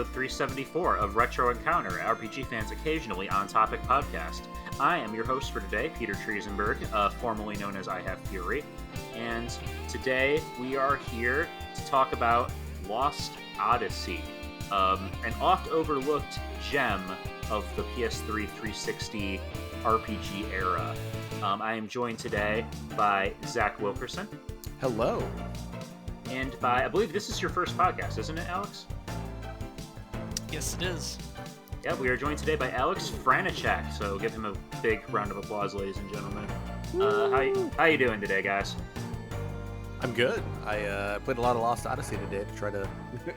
episode 374 of Retro Encounter, RPG Fans Occasionally On Topic podcast. I am your host for today, Peter Triezenberg, formerly known as I Have Fury, and today we are here to talk about Lost Odyssey, an oft-overlooked gem of the PS3 360 RPG era. I am joined today by Zach Wilkerson. Hello. And by, I believe this is your first podcast, isn't it, Aleks? Yes, it is. Yeah, we are joined today by Aleks Franiczek, so give him a big round of applause, ladies and gentlemen. How you doing today, guys? I'm good. I played a lot of Lost Odyssey today to try to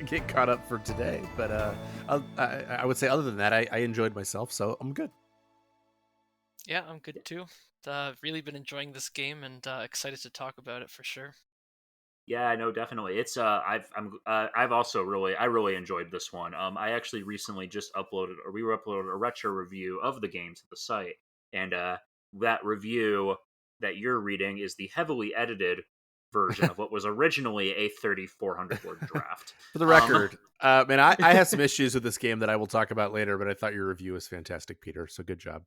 get caught up for today, but I would say other than that, I enjoyed myself, so I'm good. Yeah, I'm good too. Really been enjoying this game and excited to talk about it for sure. Yeah, no, definitely. It's I've also really enjoyed this one. I actually recently just uploaded a retro review of the game to the site, and that review that you're reading is the heavily edited version of what was originally a 3,400 word draft. For the record, man, I have some issues with this game that I will talk about later, but I thought your review was fantastic, Peter. So good job.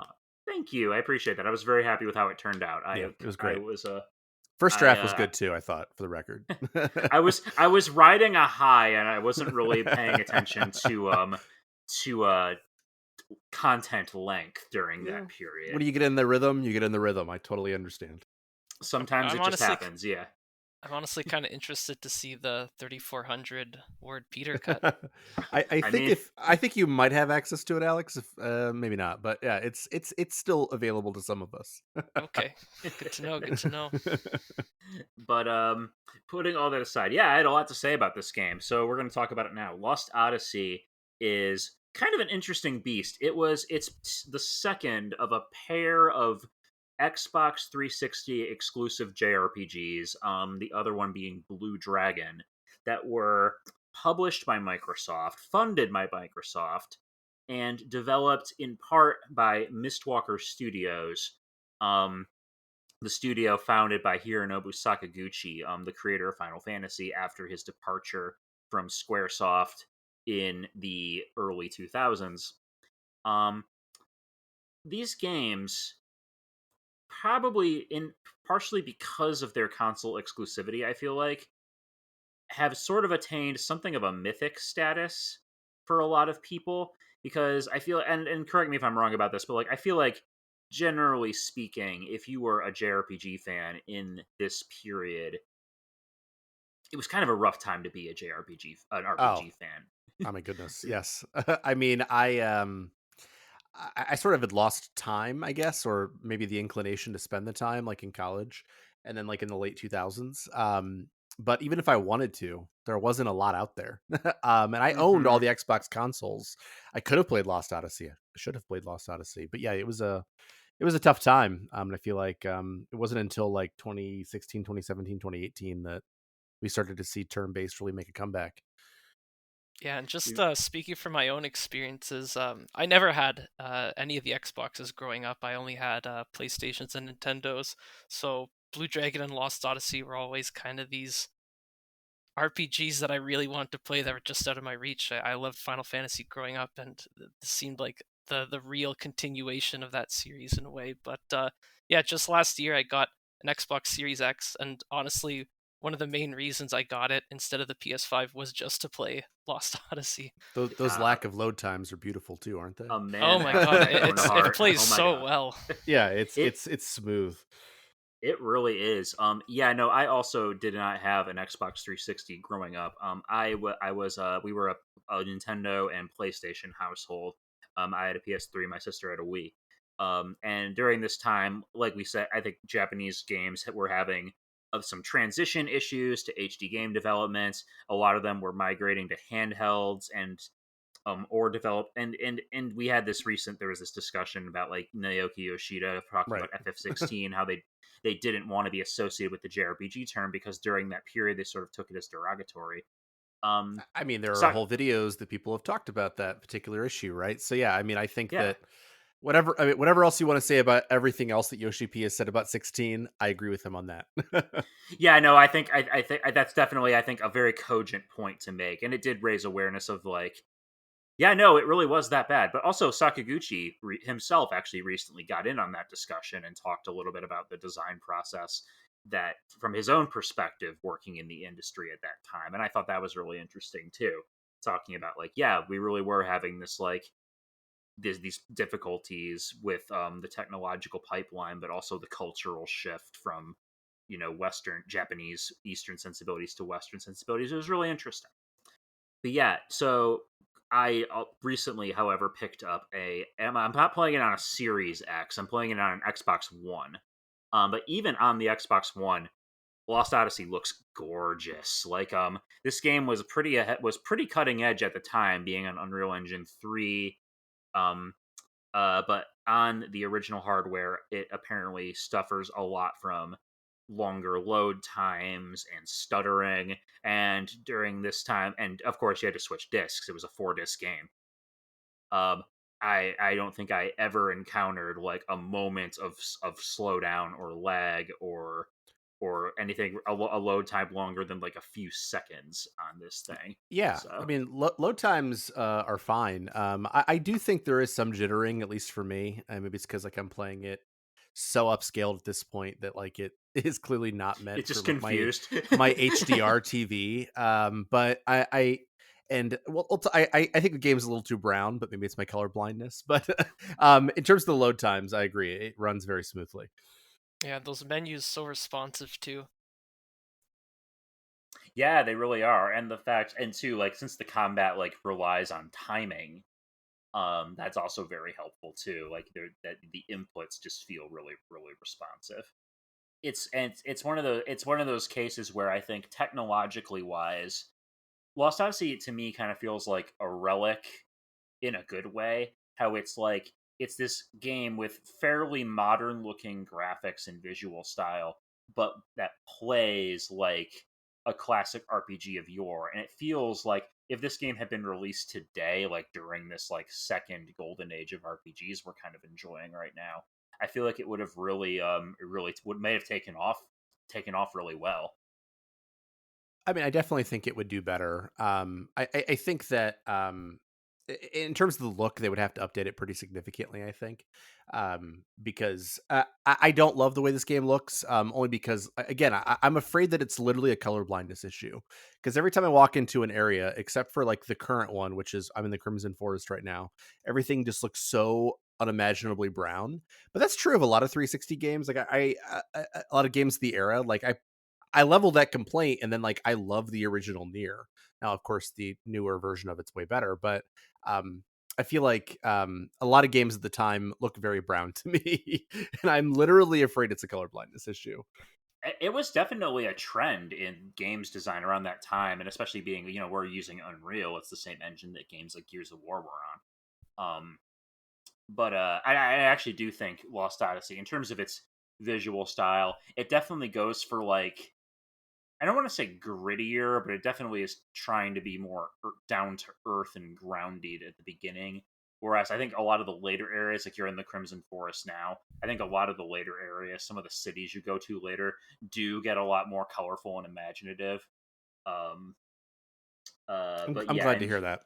Thank you. I appreciate that. I was very happy with how it turned out. It was great. First draft was good too, I thought, for the record. I was riding a high, and I wasn't really paying attention to content length during that period. When you get in the rhythm, you get in the rhythm. I totally understand. Sometimes it just happens, yeah. I'm honestly kind of interested to see the 3,400 word Peter cut. I think you might have access to it, Aleks. If maybe not, but yeah, it's still available to some of us. Okay, good to know. Good to know. But putting all that aside, yeah, I had a lot to say about this game, so we're going to talk about it now. Lost Odyssey is kind of an interesting beast. It's the second of a pair of Xbox 360 exclusive JRPGs, the other one being Blue Dragon, that were published by Microsoft, funded by Microsoft, and developed in part by Mistwalker Studios, the studio founded by Hironobu Sakaguchi, the creator of Final Fantasy, after his departure from Squaresoft in the early 2000s. These games, probably partially because of their console exclusivity, I feel like, have sort of attained something of a mythic status for a lot of people, because I feel, and correct me if I'm wrong about this, but like, I feel like, generally speaking, if you were a JRPG fan in this period, it was kind of a rough time to be an RPG fan. Oh my goodness, yes. I mean, I sort of had lost time, I guess, or maybe the inclination to spend the time, like in college, and then like in the late 2000s. But even if I wanted to, there wasn't a lot out there. And I owned all the Xbox consoles. I could have played Lost Odyssey. I should have played Lost Odyssey. But yeah, it was a tough time. And I feel like it wasn't until like 2016, 2017, 2018 that we started to see turn-based really make a comeback. Yeah, and just speaking from my own experiences, I never had any of the Xboxes growing up. I only had PlayStations and Nintendos. So Blue Dragon and Lost Odyssey were always kind of these RPGs that I really wanted to play that were just out of my reach. I loved Final Fantasy growing up, and this seemed like the real continuation of that series in a way. But yeah, just last year I got an Xbox Series X, and honestly, one of the main reasons I got it instead of the PS5 was just to play Lost Odyssey. Those lack of load times are beautiful too, aren't they? Oh man! Oh my god, it plays so well. Yeah, it's smooth. It really is. Yeah, no, I also did not have an Xbox 360 growing up. We were a Nintendo and PlayStation household. I had a PS3. My sister had a Wii. And during this time, like we said, I think Japanese games were having some transition issues to HD game development. A lot of them were migrating to handhelds and or develop, and we had there was this discussion about like Naoki Yoshida talking about FF16, how they didn't want to be associated with the JRPG term because during that period they sort of took it as derogatory. I mean, there are whole videos that people have talked about that particular issue, right? So yeah, I mean, I think that whatever else you want to say about everything else that Yoshi P has said about 16, I agree with him on that. Yeah, no, I think that's definitely, I think, a very cogent point to make, and it did raise awareness of like Yeah, no, it really was that bad. But also, Sakaguchi himself actually recently got in on that discussion and talked a little bit about the design process that, from his own perspective, working in the industry at that time. And I thought that was really interesting too, talking about like, yeah, we really were having this like these difficulties with the technological pipeline, but also the cultural shift from Western Japanese Eastern sensibilities to Western sensibilities. It was really interesting. But yeah, so I recently, however, picked up I'm not playing it on a Series X. I'm playing it on an Xbox One. But even on the Xbox One, Lost Odyssey looks gorgeous. Like this game was pretty cutting edge at the time, being on Unreal Engine 3. Um, but on the original hardware, it apparently suffers a lot from longer load times and stuttering. And during this time, and of course, you had to switch discs. It was a 4-disc game. Um, I don't think I ever encountered like a moment of slowdown or lag or anything a load time longer than like a few seconds on this thing. Yeah, I So mean, load times are fine. I do think there is some jittering, at least for me. Maybe it's because like I'm playing it so upscaled at this point that like it is clearly not meant it's for just like confused. my HDR TV. But I and well, I think the game's a little too brown, but maybe it's my color blindness. But in terms of the load times, I agree. It runs very smoothly. Yeah, those menus so responsive too. Yeah, they really are. And the fact and too, like since the combat like relies on timing, that's also very helpful too. Like that the inputs just feel really, really responsive. It's one of those cases where I think technologically wise, Lost Odyssey to me kind of feels like a relic in a good way. How it's like it's this game with fairly modern looking graphics and visual style, but that plays like a classic RPG of yore. And it feels like if this game had been released today, like during this like second golden age of RPGs we're kind of enjoying right now, I feel like it would have really it really would may have taken off really well. I mean, I definitely think it would do better. I think that in terms of the look, they would have to update it pretty significantly. I think because I don't love the way this game looks. Only because again, I'm afraid that it's literally a color blindness issue. Because every time I walk into an area, except for like the current one, which is I'm in the Crimson Forest right now, everything just looks so unimaginably brown. But that's true of a lot of 360 games. Like a lot of games of the era. Like I leveled that complaint, and then like I love the original Nier. Now, of course, the newer version of it's way better, but um, I feel like a lot of games at the time look very brown to me, and I'm literally afraid it's a color blindness issue. It was definitely a trend in games design around that time, and especially being we're using Unreal. It's the same engine that games like Gears of War were on. But I actually do think Lost Odyssey, in terms of its visual style, it definitely goes for like I don't want to say grittier, but it definitely is trying to be more down to earth and grounded at the beginning. Whereas I think a lot of the later areas, like you're in the Crimson Forest now, I think a lot of the later areas, some of the cities you go to later, do get a lot more colorful and imaginative. Um, but I'm yeah, glad to hear that.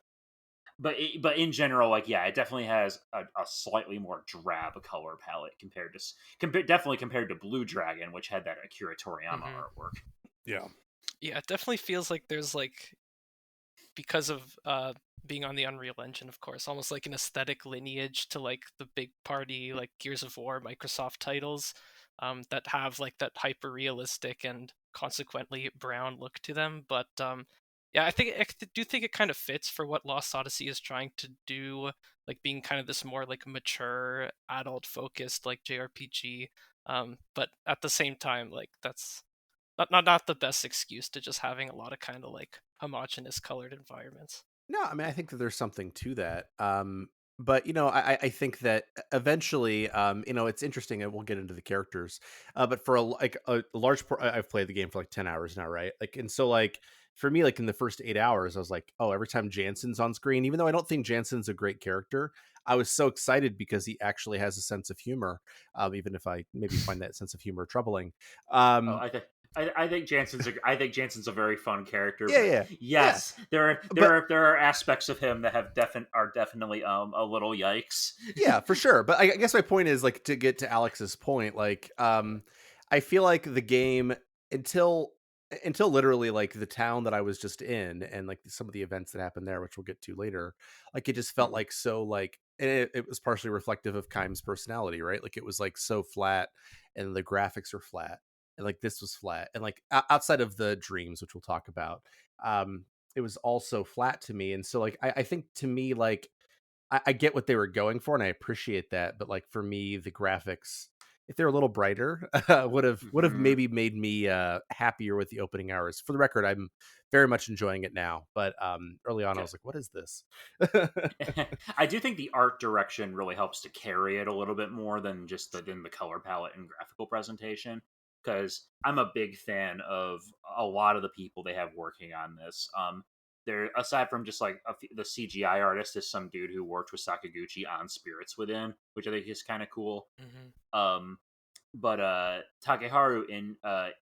but in general, like yeah, it definitely has a slightly more drab color palette definitely compared to Blue Dragon, which had that Akira Toriyama Hmm. artwork. Yeah. Yeah, it definitely feels like there's like, because of being on the Unreal Engine, of course, almost like an aesthetic lineage to like the big party like Gears of War Microsoft titles, that have like that hyper realistic and consequently brown look to them. But yeah, do think it kind of fits for what Lost Odyssey is trying to do, like being kind of this more like mature, adult focused like JRPG. But at the same time, like that's not the best excuse to just having a lot of kind of like homogenous colored environments. No, I mean I think that there's something to that. But I think that eventually, it's interesting, and we'll get into the characters. But for like a large part, I've played the game for like 10 hours now, right? Like, and so like for me, like in the first 8 hours, I was like, oh, every time Jansen's on screen, even though I don't think Jansen's a great character, I was so excited because he actually has a sense of humor. Even if I maybe find that sense of humor troubling. Oh, Um, I think Jansen's a very fun character, Yeah, but yeah, yeah. yes, But there are aspects of him that are definitely a little yikes. yeah, for sure. But I guess my point is like to get to Alex's point, like I feel like the game until until literally like the town that I was just in and like some of the events that happened there, which we'll get to later, like it just felt Mhm. like so like and it was partially reflective of Keim's personality, right? Like it was like so flat and the graphics were flat and like this was flat and like outside of the dreams, which we'll talk about, it was also flat to me. And so like I think to me like I get what they were going for, and I appreciate that. But like for me, the graphics, if they're a little brighter, would have Mhm. maybe made me happier with the opening hours. For the record, I'm very much enjoying it now. But early on, I Okay. was like, "What is this?" I do think the art direction really helps to carry it a little bit more than just than the color palette and graphical presentation. Because I'm a big fan of a lot of the people they have working on this. There, aside from just like the CGI artist, is some dude who worked with Sakaguchi on Spirits Within, which I think is kind of cool. Hmm. Um, but Takeharu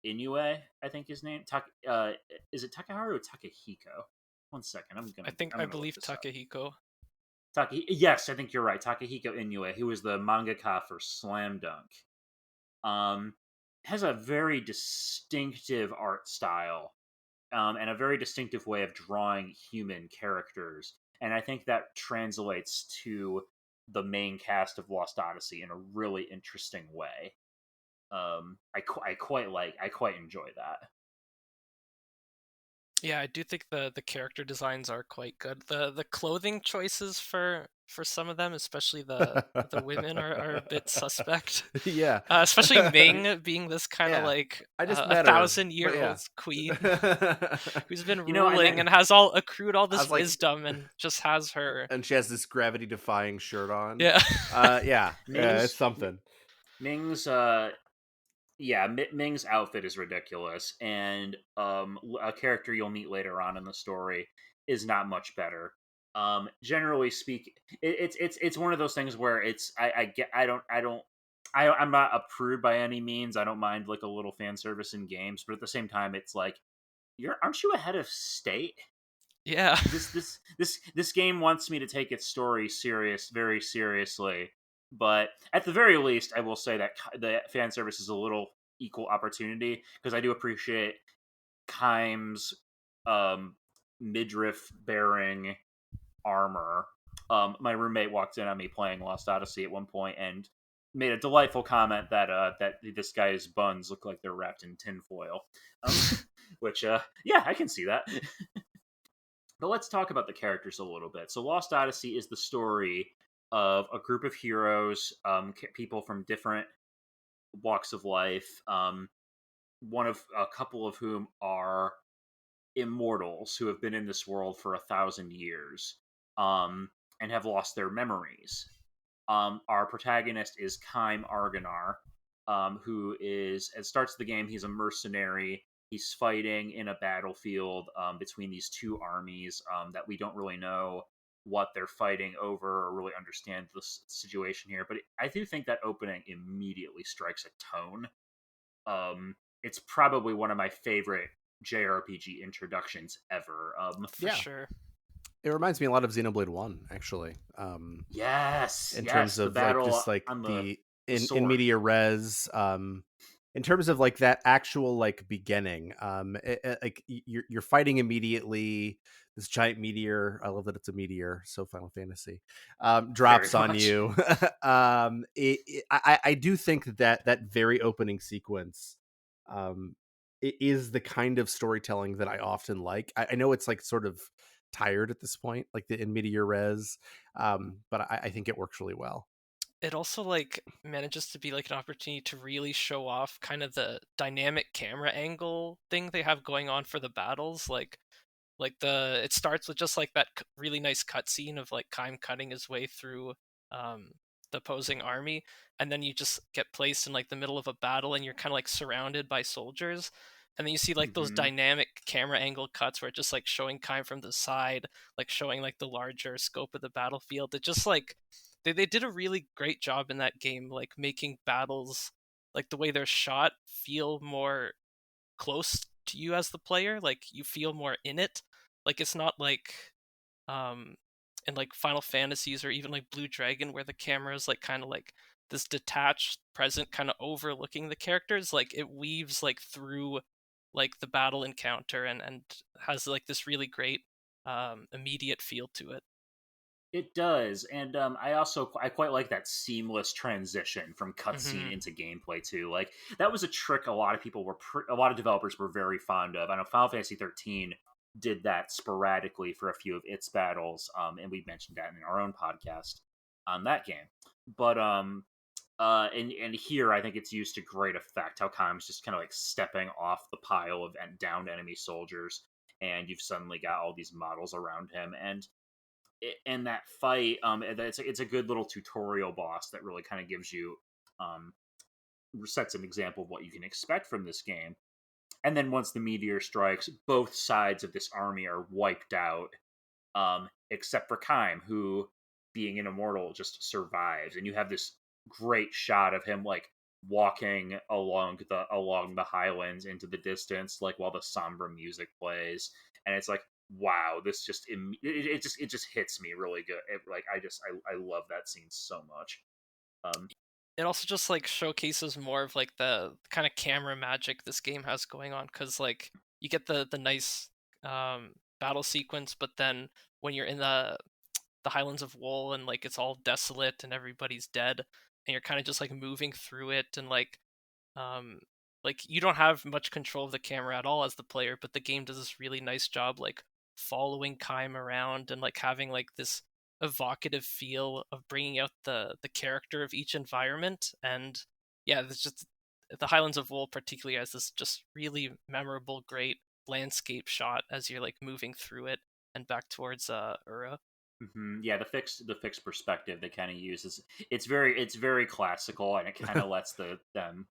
Inoue, I think his name. Is it Takeharu or Takehiko? One second, I'm I gonna look believe this up. Takehiko. Yes, I think you're right. Takehiko Inoue, who was the mangaka for Slam Dunk, um, has a very distinctive art style, and a very distinctive way of drawing human characters. And I think that translates to the main cast of Lost Odyssey in a really interesting way. I quite enjoy that. Yeah, I do think the character designs are quite good. The clothing choices for some of them, especially the women, are a bit suspect. Yeah, Especially Ming being this kind of yeah. like I just a met her, thousand but year yeah. old queen who's been You know, and ruling then and has all accrued all I this was like, wisdom and just has her. and she has this gravity defying shirt on. Yeah. Yeah, yeah, it's Ming's something. Ming's Ming's outfit is ridiculous, and a character you'll meet later on in the story is not much better. Generally speaking, it's one of those things where I get I'm not a prude by any means. I don't mind like a little fan service in games, but at the same time, it's like aren't you ahead of state? Yeah. This game wants me to take its story very seriously, but at the very least I will say that the fan service is a little equal opportunity, because I do appreciate Keim's um midriff bearing armor. My roommate walked in on me playing Lost Odyssey at one point and made a delightful comment that this guy's buns look like they're wrapped in tinfoil. um which yeah, I can see that. But let's talk about the characters a little bit. So, Lost Odyssey is the story of a group of heroes, people from different walks of life. One of a couple of whom are immortals who have been in this world for 1,000 years, and have lost their memories. Our protagonist is Kaim Argonar, who is, it starts the game, he's a mercenary. He's fighting in a battlefield between these two armies that we don't really know what they're fighting over or really understand the situation here. But I do think that opening immediately strikes a tone. It's probably one of my favorite JRPG introductions ever. For Yeah, sure. it reminds me a lot of Xenoblade One, actually. Yes, In terms yes, the of like battle just like on the the in sword. media res, in terms of like that actual like beginning, like you're fighting immediately. This giant meteor, I love that it's a meteor, so Final Fantasy, Very drops on much. you. I do think that that very opening sequence, um it is the kind of storytelling that I often like. I know it's like sort of tired at this point, like the in media res, but I think it works really well. It also like manages to be like an opportunity to really show off kind of the dynamic camera angle thing they have going on for the battles. Like the it starts with just like that really nice cutscene of like Kaim cutting his way through um the opposing army, and then you just get placed in like the middle of a battle and you're kind of like surrounded by soldiers, and then you see like those Hmm. dynamic camera angle cuts where it's just like showing Kaim from the side, like showing like the larger scope of the battlefield. It just like they did a really great job in that game, like making battles, like the way they're shot, feel more close to you as the player. Like you feel more in it. Like it's not like in like Final Fantasies or even like Blue Dragon where the camera is like kind of like this detached present kind of overlooking the characters. Like it weaves like through like the battle encounter and has like this really great immediate feel to it. It does, and I quite like that seamless transition from cutscene into gameplay too. Like that was a trick a lot of people a lot of developers were very fond of. I know Final Fantasy 13 did that sporadically for a few of its battles, and we mentioned that in our own podcast on that game. But and here I think it's used to great effect. How Kai's just kind of like stepping off the pile of downed enemy soldiers, and you've suddenly got all these models around him, and in that fight, it's a good little tutorial boss that really kind of gives you sets an example of what you can expect from this game. And then once the meteor strikes, both sides of this army are wiped out, except for Kaim, who, being an immortal, just survives. And you have this great shot of him like walking along the highlands into the distance, like while the somber music plays, and it's like, wow, this it just hits me really good. I love that scene so much. It also just like showcases more of like the kind of camera magic this game has going on, because like you get the nice battle sequence, but then when you're in the Highlands of Wool and like it's all desolate and everybody's dead and you're kind of just like moving through it, and um like you don't have much control of the camera at all as the player, but the game does this really nice job like following Kaim around and like having like this evocative feel of bringing out the character of each environment. And yeah, there's just the Highlands of Wool particularly has this just really memorable great landscape shot as you're like moving through it and back towards Ura. Yeah, the fixed perspective they kind of use is it's very classical, and it kind of lets them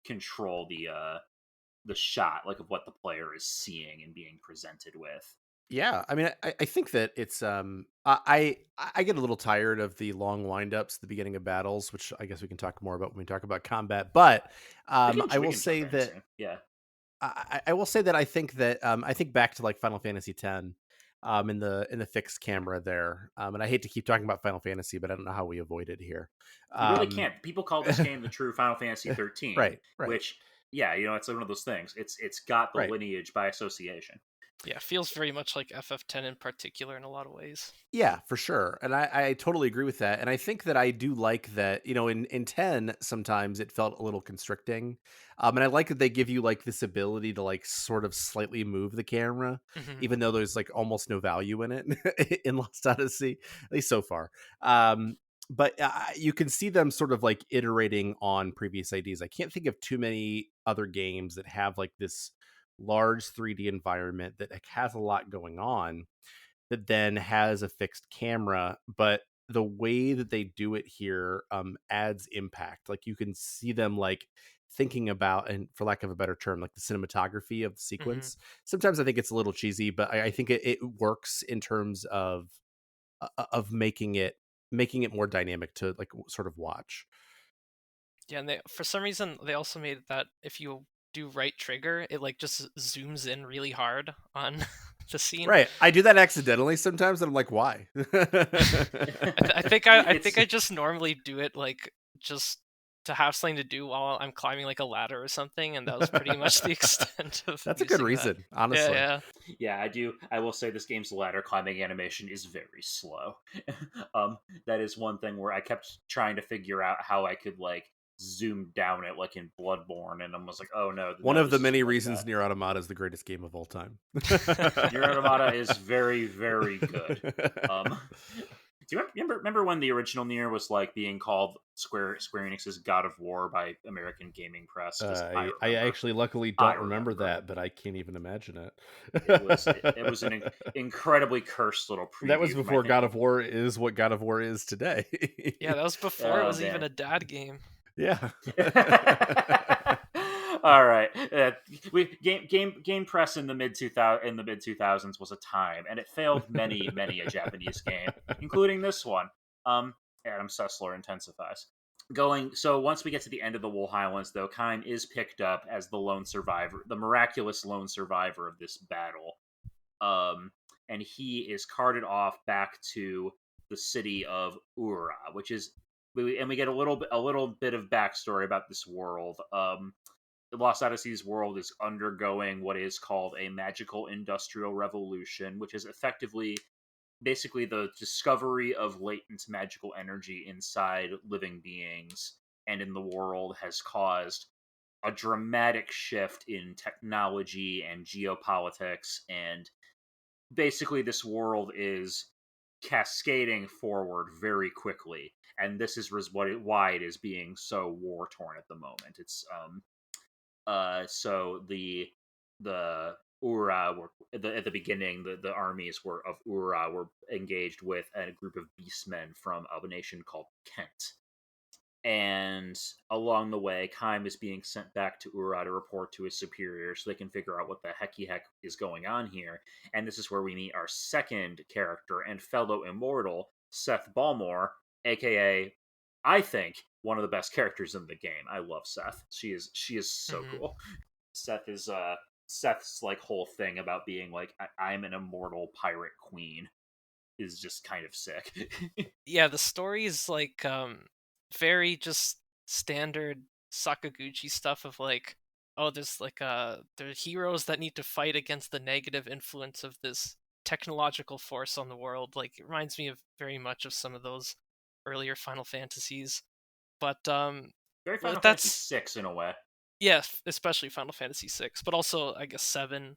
control the shot, like of what the player is seeing and being presented with. Yeah, I mean, I think that it's I get a little tired of the long windups at the beginning of battles, which I guess we can talk more about when we talk about combat. But I We will can jump say that into, yeah. I will say that I think back to like Final Fantasy X, in the fixed camera there, and I hate to keep talking about Final Fantasy, but I don't know how we avoid it here. You really Um, can't. People call this game the true Final Fantasy 13, right, right, which, yeah, it's one of those things. It's got the right. lineage by association. Yeah, feels very much like FF10 in particular in a lot of ways. Yeah, for sure. And I totally agree with that. And I think that I do like that, in 10, sometimes it felt a little constricting. And I like that they give you like this ability to like sort of slightly move the camera, Hmm. even though there's like almost no value in it in Lost Odyssey, at least so far. But you can see them sort of like iterating on previous ideas. I can't think of too many other games that have like this large 3D environment that like, has a lot going on that then has a fixed camera, but the way that they do it here adds impact. Like you can see them like thinking about, and for lack of a better term, like the cinematography of the Hmm. sequence. Sometimes I think it's a little cheesy, but I think it works in terms of making it more dynamic to like sort of watch. Yeah, and they for some reason they also made that if you do right trigger, it like just zooms in really hard on the scene. Right. I do that accidentally sometimes, and I'm like, why? I It's think I just normally do it like just to have something to do while I'm climbing like a ladder or something, and that was pretty much the extent of That's a good using that. reason, Yeah, honestly. yeah. Yeah, I do. I will say this game's ladder climbing animation is very slow. That is one thing where I kept trying to figure out how I could like zoom down it like in Bloodborne, and I was like, oh no, One no, of the this many isn't like reasons that. Nier Automata is the greatest game of all time. Nier Automata is very, very good. Um, do you remember when the original Nier was like being called Square Enix's God of War by American gaming press? Because I actually luckily I don't remember remember. that, but I can't even imagine It was an incredibly cursed little That was preview from I before think. God of War is what God of War is today. Yeah, that was before it Oh was even damn. a dad game. Yeah. All right. We game press in the mid 2000s was a time, and it failed many a Japanese game, including this one. Adam Sessler intensifies. going. So once we get to the end of the Wool Highlands, though, Kime is picked up as the lone survivor, the miraculous lone survivor of this battle. Um, and he is carted off back to the city of Ura, which is, and we get a little bit of backstory about this world. The Lost Odyssey's world is undergoing what is called a magical industrial revolution, which is effectively basically the discovery of latent magical energy inside living beings and in the world has caused a dramatic shift in technology and geopolitics, and basically this world is cascading forward very quickly, and this is why it is being so war torn at the moment. It's so the Ura were at the beginning. The armies were of Ura were engaged with a group of beastmen from a nation called Kent. And along the way, Kime is being sent back to Ura to report to his superiors so they can figure out what the heck is going on here. And this is where we meet our second character and fellow immortal, Seth Balmore, aka, I think, one of the best characters in the game. I love Seth. She is so cool. Seth's like whole thing about being like I'm an immortal pirate queen is just kind of sick. Yeah, the story is like very just standard Sakaguchi stuff of like, oh, there's like there are heroes that need to fight against the negative influence of this technological force on the world. Like, it reminds me of very much of some of those earlier Final Fantasies. But Very well, Final Fantasy that's VI in a way. yeah, especially Final Fantasy 6, but also I guess 7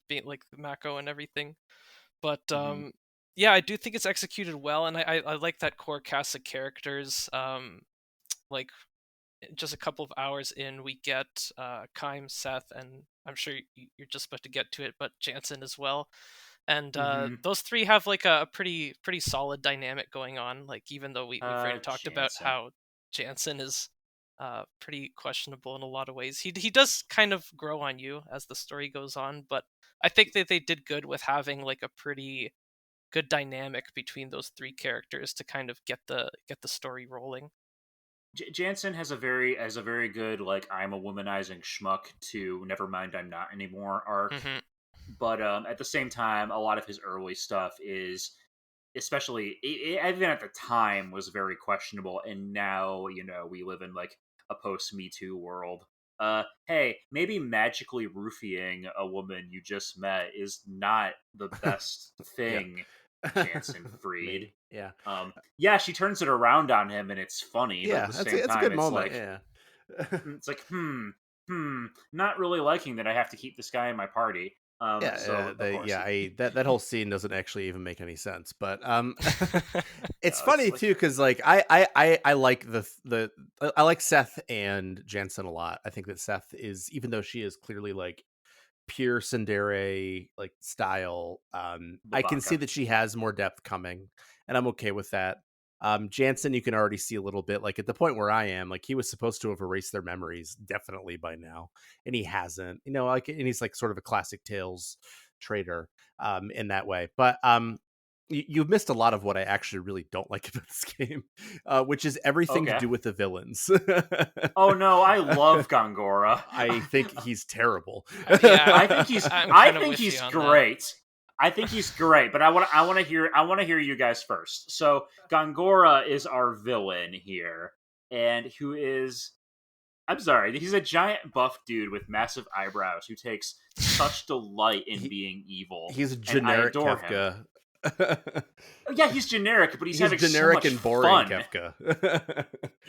being like Mako and everything. But Mm-hmm. yeah, I do think it's executed well, and I like that core cast of characters. Like just a couple of hours in, we get Kime, Seth, and I'm sure you're just about to get to it, but Jansen as well. And Mm-hmm. those three have like a pretty solid dynamic going on. Like, even though we've already talked about Jansen. how Jansen is pretty questionable in a lot of ways. He does kind of grow on you as the story goes on, but I think that they did good with having like a pretty good dynamic between those three characters to kind of get the story rolling. Jansen has a very good like I'm a womanizing schmuck to never mind I'm not anymore arc, Hmm. but at the same time a lot of his early stuff is especially even at the time was very questionable, and now we live in like a post Me Too world. Hey, maybe magically roofing a woman you just met is not the best Yeah. thing, Jansen Freed. Maybe. Yeah. Yeah, she turns it around on him, and it's funny, but at Yeah, the that's same a time, good moment. Yeah. it's like, not really liking that I have to keep this guy in my party. So of course, that whole scene doesn't actually even make any sense, but it's no, it's funny like, too because like I like I like Seth and Jansen a lot. I think that Seth is, even though she is clearly like pure Tsundere like style, I can see Babaka. that she has more depth coming, and I'm okay with that. Jansen, you can already see a little bit, like at the point where I am, like he was supposed to have erased their memories definitely by now, and he hasn't. Like, and he's like sort of a classic Tales trader, in that way. But you've missed a lot of what I actually really don't like about this game, which is everything to Okay. do with the villains. Oh no, I love Gongora. I think he's terrible. Yeah, I'm I kind of think with you he's on that. great. I think he's great, but I want to hear you guys first. So Gongora is our villain here, and who is, I'm sorry, he's a giant buff dude with massive eyebrows who takes such delight in he, being evil, he's a and I generic adore him. Kefka. Oh, yeah, he's generic, but he's He's having so generic much and boring fun. Kefka.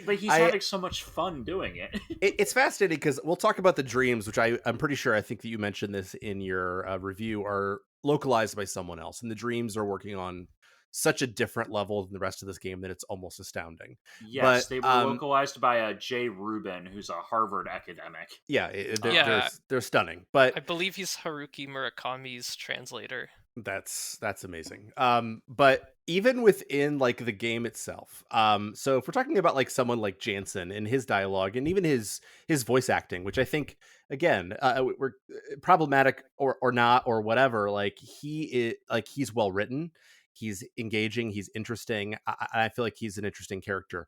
But he's I having so much fun doing it. it's fascinating because we'll talk about the dreams, which I'm pretty sure, I think that you mentioned this in your review, are localized by someone else, and the dreams are working on such a different level than the rest of this game that it's almost astounding. Yes, But they were localized by Jay Rubin, who's a Harvard academic. yeah, Yeah, they're stunning. But I believe he's Haruki Murakami's translator. that's amazing. But even within like the game itself, so if we're talking about like someone like Jansen and his dialogue and even his voice acting, which I think again, we're problematic or not or whatever, like he's well written, he's engaging, he's interesting. I feel like he's an interesting character.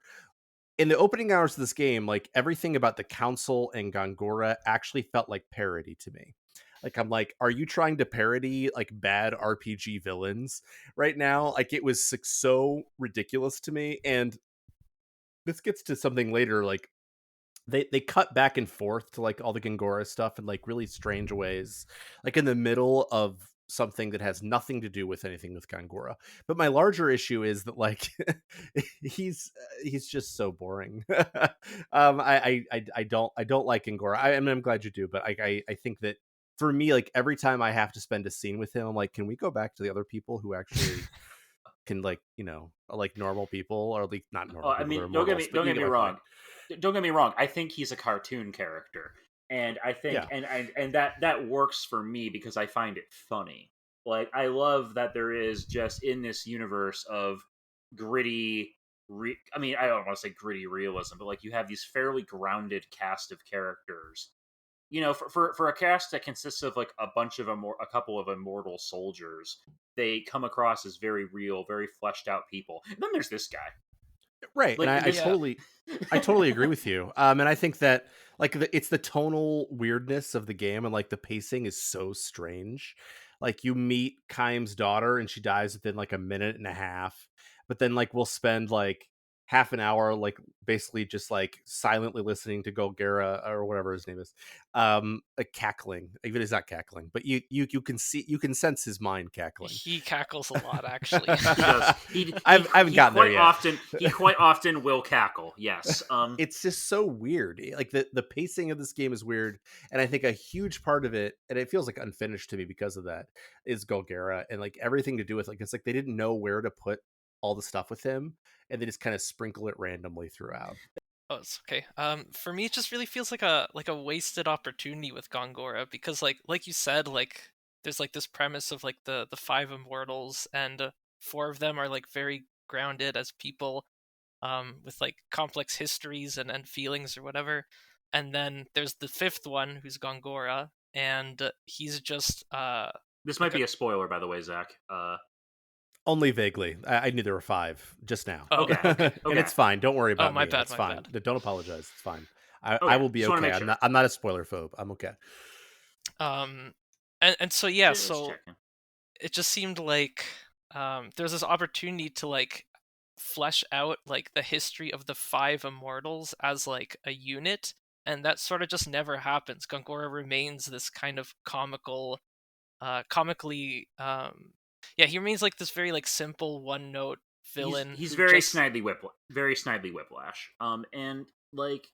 in the opening hours of this game, like everything about the council and Gongora actually felt like parody to me. Like, I'm like, are you trying to parody like bad RPG villains right now? Like, it was like, so ridiculous to me. And this gets to something later. Like, they cut back and forth to like all the Gongora stuff in like really strange ways, like in the middle of something that has nothing to do with anything with Gongora. But my larger issue is that like he's just so boring. I don't like Gongora. I mean, I'm glad you do, but I think that for me, like every time I have to spend a scene with him, I'm like, can we go back to the other people who actually can, like, like normal people, or like not normal I people, they're mean, immortals, but don't you get get me my point. wrong. Don't get me wrong. I think he's a cartoon character, and I think Yeah. and that works for me because I find it funny. Like I love that there is just in this universe of gritty. I mean, I don't want to say gritty realism, but like you have these fairly grounded cast of characters. For a cast that consists of like a couple of immortal soldiers, they come across as very real, very fleshed out people. And then there's this guy. Right, and Like this. Yeah. I totally agree with you. And I think that like it's the tonal weirdness of the game, and like the pacing is so strange. Like you meet Kaim's daughter and she dies within like a minute and a half, but then like we'll spend like half an hour like basically just like silently listening to Golgara or whatever his name is, like cackling. Even he's not cackling, but you can see, you can sense his mind cackling. He cackles a lot, actually. He does. I haven't gotten there yet. He quite often will cackle. Yes. It's just so weird. Like the pacing of this game is weird, and I think a huge part of it, and it feels like unfinished to me because of that, is Golgara and like everything to do with like it's like they didn't know where to put all the stuff with him, and they just kind of sprinkle it randomly throughout. Oh, it's okay. For me, it just really feels like a wasted opportunity with Gongora because, like you said, like there's like this premise of like the five immortals, and four of them are like very grounded as people, with like complex histories and feelings or whatever. And then there's the fifth one who's Gongora, and he's just This might like a be a spoiler, by the way, Zach. Only vaguely. I knew there were 5 just now. oh Okay. okay. And it's fine. Don't worry Oh, about my me. bad, It's my fine. bad. Don't apologize. It's fine. I Okay. will be Just want to okay. make sure. I'm not a spoiler phobe. I'm okay. Um, and so yeah, Just so checking. it just seemed like there's this opportunity to like flesh out like the history of the five immortals as like a unit, and that sort of just never happens. Gongora remains this kind of comically yeah, he remains like this very like simple one note villain He's who very just snidely whiplash. And like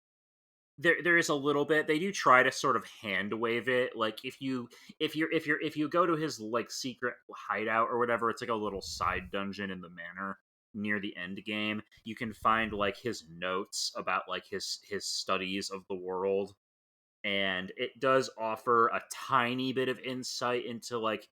there is a little bit they do try to sort of hand wave it. Like if you go to his like secret hideout or whatever, it's like a little side dungeon in the manor near the end game. You can find like his notes about like his studies of the world, and it does offer a tiny bit of insight into like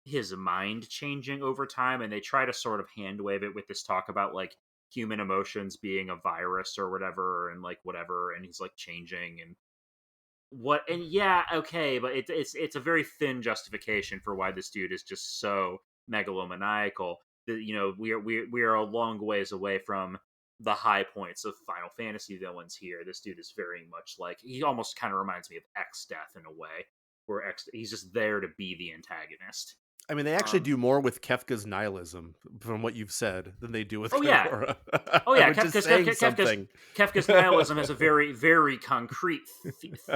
his mind changing over time. And they try to sort of hand wave it with this talk about like human emotions being a virus or whatever, and like whatever, and he's like changing and what. And yeah, okay, but it's a very thin justification for why this dude is just so megalomaniacal. That we are a long ways away from the high points of Final Fantasy villains here. This dude is very much like, he almost kind of reminds me of X Death in a way, where he's just there to be the antagonist. I mean, they actually do more with Kefka's nihilism, from what you've said, than they do with Oh yeah, Gongora. oh yeah. Which is saying something. Kefka's nihilism has a very very concrete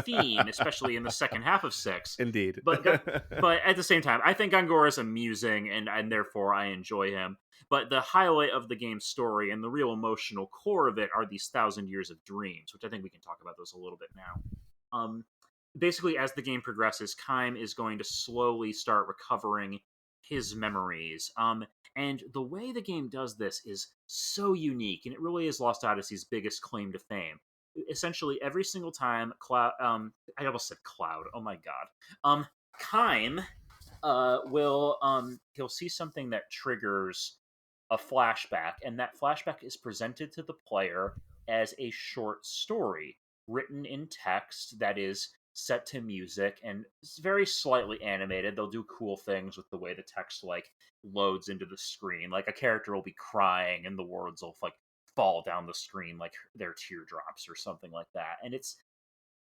theme, especially in the second half of 6. Indeed. But at the same time, I think Gongora is amusing, and therefore I enjoy him. But the highlight of the game's story and the real emotional core of it are these 1,000 years of dreams, which I think we can talk about those a little bit now. Basically, as the game progresses, Kaim is going to slowly start recovering his memories. And the way the game does this is so unique, and it really is Lost Odyssey's biggest claim to fame. Essentially, every single time Cloud, I almost said Cloud. Oh my god. Kaim, he'll see something that triggers a flashback, and that flashback is presented to the player as a short story written in text that is set to music, and it's very slightly animated. They'll do cool things with the way the text like loads into the screen. Like a character will be crying and the words will like fall down the screen like their teardrops or something like that. And it's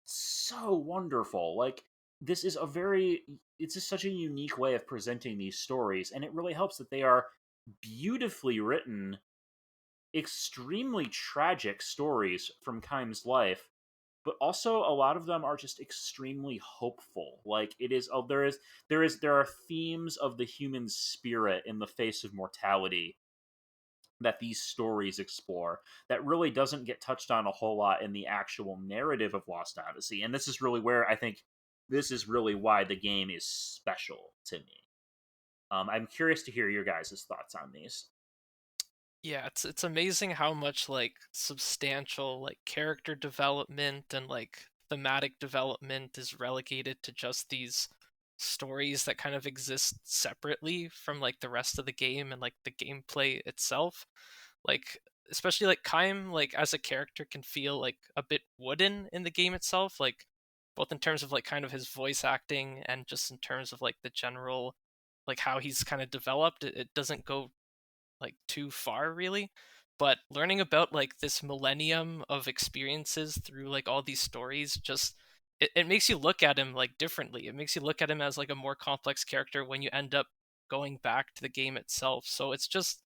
so wonderful. Like, this is a very it's just such a unique way of presenting these stories, and it really helps that they are beautifully written, extremely tragic stories from Keim's life, but also a lot of them are just extremely hopeful. Like, it is there are themes of the human spirit in the face of mortality that these stories explore that really doesn't get touched on a whole lot in the actual narrative of Lost Odyssey. And this is really where I think this is really why the game is special to me. I'm curious to hear your guys' thoughts on these. Yeah, it's amazing how much like substantial like character development and like thematic development is relegated to just these stories that kind of exist separately from like the rest of the game and like the gameplay itself. Like especially like Kaim like as a character can feel like a bit wooden in the game itself, like both in terms of like kind of his voice acting and just in terms of like the general like how he's kind of developed. It doesn't go like too far really, but learning about like this millennium of experiences through like all these stories just it makes you look at him like differently. It makes you look at him as like a more complex character when you end up going back to the game itself. So it's just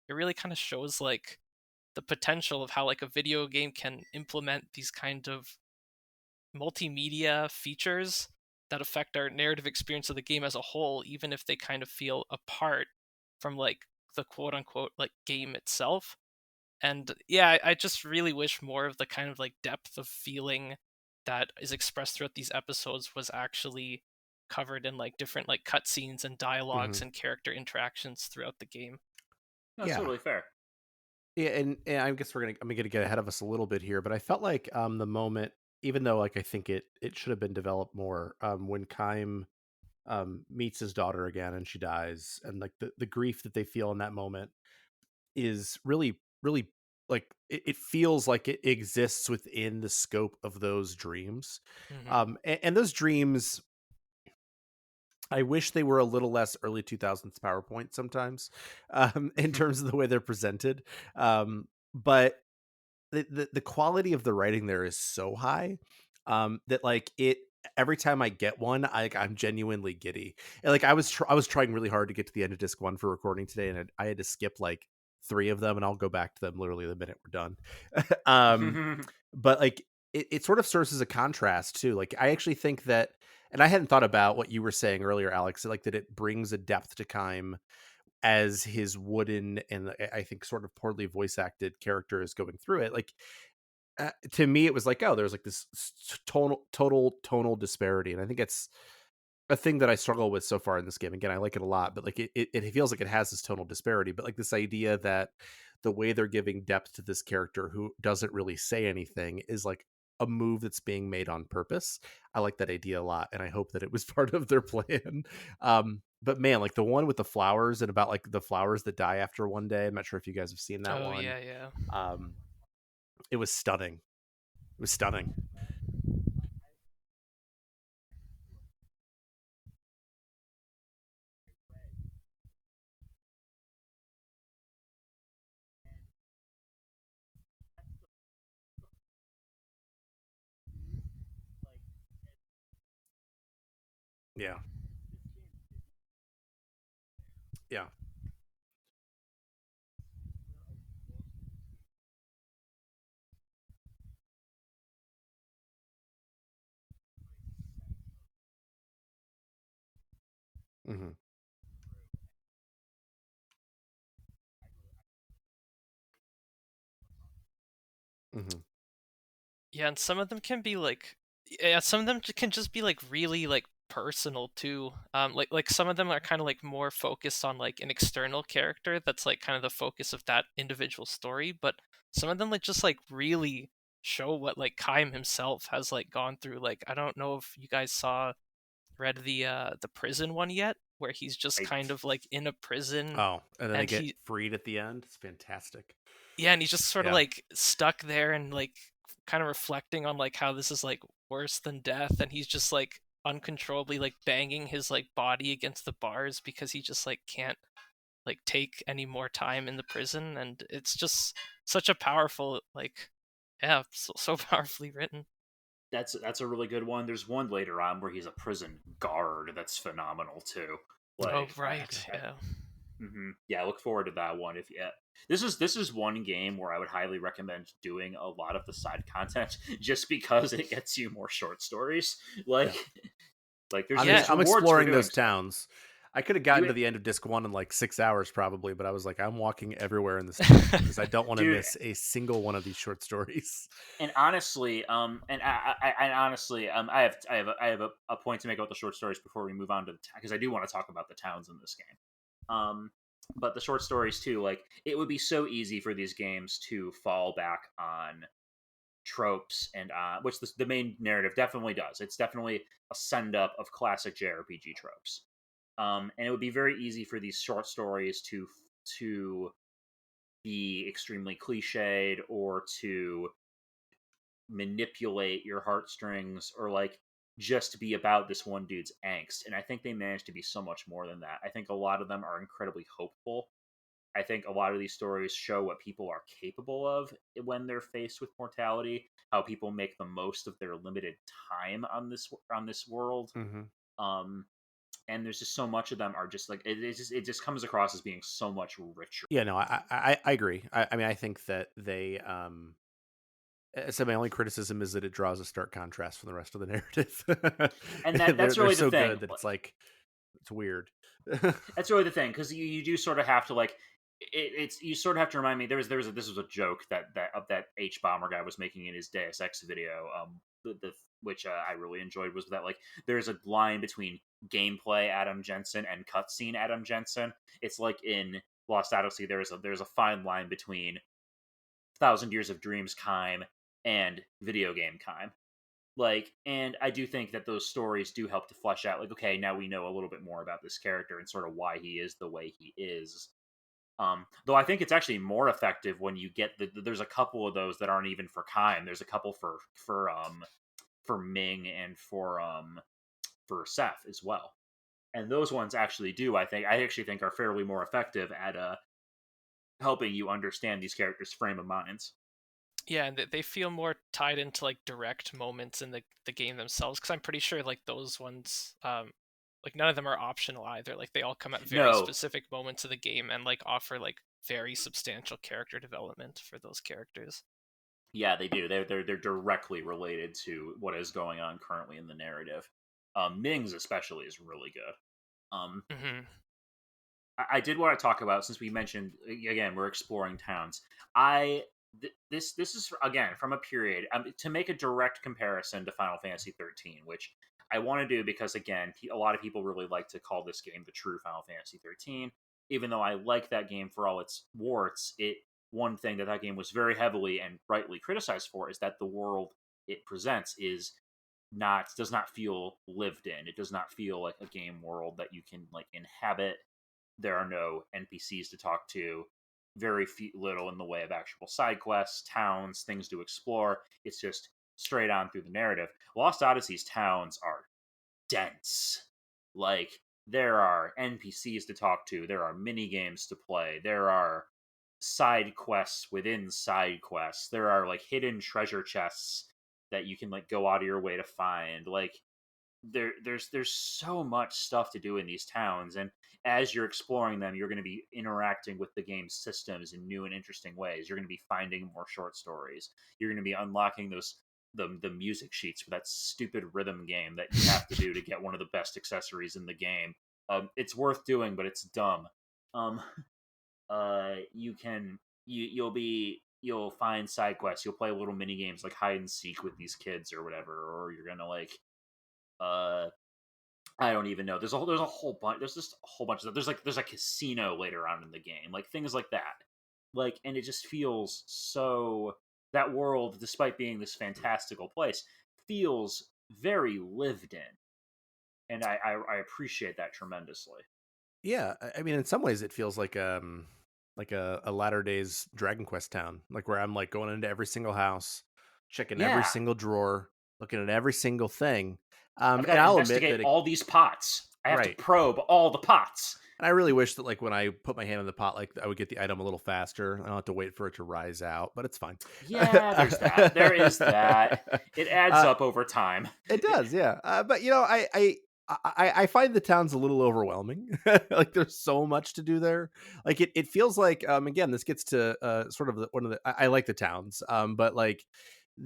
it really kind of shows like the potential of how like a video game can implement these kind of multimedia features that affect our narrative experience of the game as a whole, even if they kind of feel apart from like the quote unquote like game itself. And yeah, I just really wish more of the kind of like depth of feeling that is expressed throughout these episodes was actually covered in like different like cutscenes and dialogues Hmm. and character interactions throughout the game. That's Yeah. totally fair. Yeah, and I guess I'm gonna get ahead of us a little bit here, but I felt like the moment, even though like I think it should have been developed more, when Kaim meets his daughter again and she dies, and like the grief that they feel in that moment is really like it feels like it exists within the scope of those dreams. Hmm. And those dreams, I wish they were a little less early 2000s PowerPoint sometimes, in terms of the way they're presented. But the quality of the writing there is so high, that like it every time I get one, I'm genuinely giddy. And like I was trying really hard to get to the end of disc one for recording today, and I had to skip like three of them, and I'll go back to them literally the minute we're done. um, but like it sort of serves as a contrast too. Like I actually think that, and I hadn't thought about what you were saying earlier, Alex, like that it brings a depth to Kime as his wooden and I think sort of poorly voice acted character is going through it. Like to me, it was like, oh, there's like this total tonal disparity, and I think it's a thing that I struggle with so far in this game. Again, I like it a lot, but like it feels like it has this tonal disparity. But like this idea that the way they're giving depth to this character who doesn't really say anything is like a move that's being made on purpose. I like that idea a lot, and I hope that it was part of their plan. But man, like the one with the flowers and about like the flowers that die after one day. I'm not sure if you guys have seen that Oh one. yeah, yeah. Um, it was stunning. It was stunning. Yeah. Yeah. Hmm. Hmm. Yeah, and some of them can be like, yeah, some of them can just be like really like personal too. Like some of them are kind of like more focused on like an external character that's like kind of the focus of that individual story, but some of them like just like really show what like Kaim himself has like gone through. Like I don't know if you guys read the prison one yet, where he's just I kind of like in a prison Oh, and then they and get he freed at the end. It's fantastic. yeah, and he's just sort of Yeah. like stuck there and like kind of reflecting on like how this is like worse than death, and he's just like uncontrollably like banging his like body against the bars because he just like can't like take any more time in the prison, and it's just such a powerful, like, yeah, so powerfully written. That's a really good one. There's one later on where he's a prison guard that's phenomenal too. Oh, Like right, yeah. yeah, I look forward to that one. If yeah, this is one game where I would highly recommend doing a lot of the side content just because it gets you more short stories. Like Yeah. like I'm Yeah, there's I'm rewards for exploring doing those so. towns. I could have gotten You to the end of disc 1 in like 6 hours probably, but I was like, I'm walking everywhere in this town because I don't want to dude, miss a single one of these short stories. and honestly, I have a point to make about the short stories before we move on to the because I do want to talk about the towns in this game. But the short stories too, like it would be so easy for these games to fall back on tropes and which the main narrative definitely does. It's definitely a send up of classic JRPG tropes. And it would be very easy for these short stories to be extremely cliched or to manipulate your heartstrings or like just be about this one dude's angst. And I think they managed to be so much more than that. I think a lot of them are incredibly hopeful. I think a lot of these stories show what people are capable of when they're faced with mortality, how people make the most of their limited time on this world. Hmm. Um and there's just so much of them are just like it just comes across as being so much richer. Yeah, no, I agree. I mean, I think that they so my only criticism is that it draws a stark contrast from the rest of the narrative. And they're that's they're really the so thing. good that it's like it's weird. That's really the thing because you do sort of have to like it's you sort of have to remind me this was a joke that H Bomber guy was making in his Deus Ex video the which I really enjoyed was that like there's a line between gameplay Adam Jensen and cutscene Adam Jensen. It's like in Lost Odyssey there's a fine line between Thousand Years of Dreams Kime and video game Kime. Like, and I do think that those stories do help to flesh out, like, okay, now we know a little bit more about this character and sort of why he is the way he is. Though I think it's actually more effective when you get there's a couple of those that aren't even for Kime. There's a couple for Ming and for Seth as well. And those ones actually do, I actually think are fairly more effective at helping you understand these characters' frame of minds. Yeah, and they feel more tied into like direct moments in the game themselves. Because I'm pretty sure like those ones, like none of them are optional either. Like they all come at very No, specific moments of the game and like offer like very substantial character development for those characters. yeah, they do. They're directly related to what is going on currently in the narrative. Ming's especially is really good. Um, Hmm. I did want to talk about since we mentioned again we're exploring towns. I this is again from a period to make a direct comparison to Final Fantasy 13, which I want to do because again a lot of people really like to call this game the true Final Fantasy 13. Even though I like that game for all its warts, it one thing that game was very heavily and rightly criticized for is that the world it presents is not does not feel lived in. It does not feel like a game world that you can like inhabit. There are no NPCs to talk to, very little in the way of actual side quests, towns, things to explore. It's just straight on through the narrative. Lost Odyssey's towns are dense. Like there are NPCs to talk to, there are mini games to play, there are side quests within side quests, there are like hidden treasure chests that you can like go out of your way to find. Like there's so much stuff to do in these towns, and as you're exploring them you're going to be interacting with the game's systems in new and interesting ways. You're going to be finding more short stories, you're going to be unlocking those the music sheets for that stupid rhythm game that you have to do to get one of the best accessories in the game. It's worth doing but it's dumb. um you can you'll find side quests, you'll play little mini games like hide and seek with these kids or whatever, or you're gonna like uh I don't even know. There's a whole bunch. There's just a whole bunch of stuff. There's a casino later on in the game, like things like that. Like, and it just feels so that world, despite being this fantastical place, feels very lived in, and I appreciate that tremendously. Yeah, I mean, in some ways, it feels like a latter days Dragon Quest town, like where I'm like going into every single house, checking every Yeah, single drawer, looking at every single thing. I've got And to I'll admit investigate that all these pots. I have to Right. probe all the pots. And I really wish that, like, when I put my hand in the pot, like, I would get the item a little faster. I don't have to wait for it to rise out, but it's fine. Yeah, there's that. There is that. It adds uh, up over time. it does, yeah. But I find the town's a little overwhelming. Like, there's so much to do there. Like, it feels like, again, this gets to sort of one of the. I like the towns, but like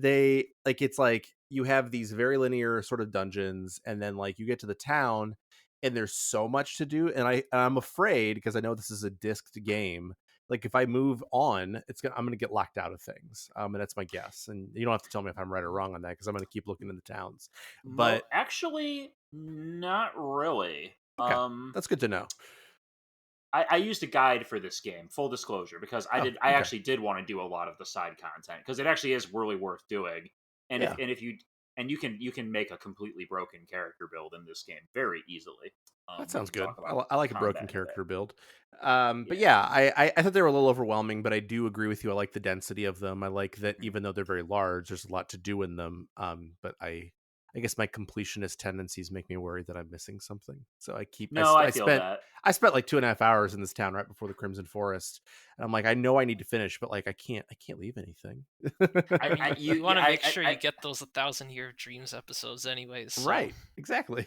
it's like you have these very linear sort of dungeons, and then like you get to the town, and there's so much to do, and I'm afraid, because I know this is a disced game. Like, if I move on, I'm gonna get locked out of things, and that's my guess. And you don't have to tell me if I'm right or wrong on that, because I'm gonna keep looking in the towns. But Actually, not really. okay, that's good to know. I used a guide for this game, full disclosure, because Oh, I okay, actually did want to do a lot of the side content because it actually is really worth doing. And yeah, if you you can make a completely broken character build in this game very easily. that We sounds can good. talk about I like a broken combat in a bit. character build. But Yeah. yeah, I thought they were a little overwhelming, but I do agree with you. I like the density of them. I like that Mhm. even though they're very large, there's a lot to do in them. But I guess my completionist tendencies make me worry that I'm missing something. So No, I feel that. I spent like 2.5 hours in this town right before the Crimson Forest, and I'm like, I know I need to finish, but like I can't leave anything. I mean, you want Yeah, to make sure you get those 1,000 Year of Dreams episodes, anyways. So Right, exactly.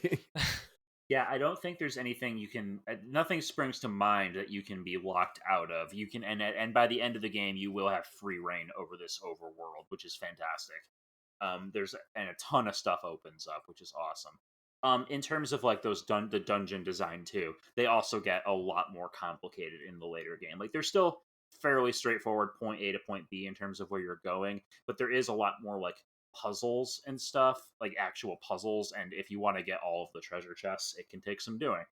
yeah, I don't think there's anything you can. Nothing springs to mind that you can be locked out of. You can, and by the end of the game, you will have free reign over this overworld, which is fantastic. There's and a ton of stuff opens up, which is awesome. In terms of like the dungeon design too, they also get a lot more complicated in the later game. Like they're still fairly straightforward point A to point B in terms of where you're going, but there is a lot more like puzzles and stuff, like actual puzzles. And if you want to get all of the treasure chests, it can take some doing.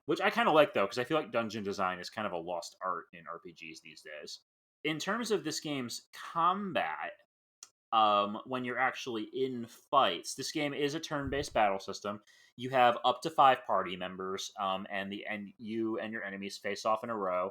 Which I kind of like though, because I feel like dungeon design is kind of a lost art in RPGs these days. In terms of this game's combat, when you're actually in fights, this game is a turn-based battle system. You have up to 5 party members, and you and your enemies face off in a row.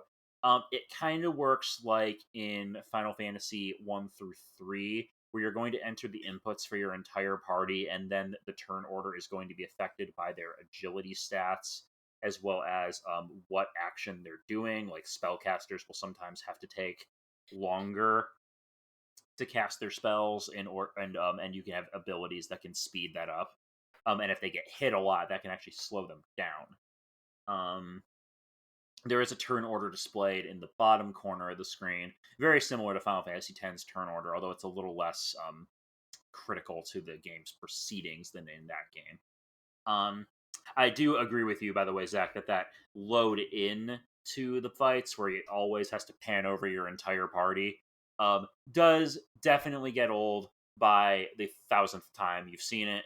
It kind of works like in Final Fantasy 1 through 3, where you're going to enter the inputs for your entire party, and then the turn order is going to be affected by their agility stats, as well as what action they're doing. Like spellcasters will sometimes have to take longer to cast their spells, and you can have abilities that can speed that up. And if they get hit a lot, that can actually slow them down. Um, there is a turn order displayed in the bottom corner of the screen, very similar to Final Fantasy X's turn order, although it's a little less critical to the game's proceedings than in that game. Um, I do agree with you, by the way, Zach, that load in to the fights where it always has to pan over your entire party does definitely get old by the 1,000th time you've seen it.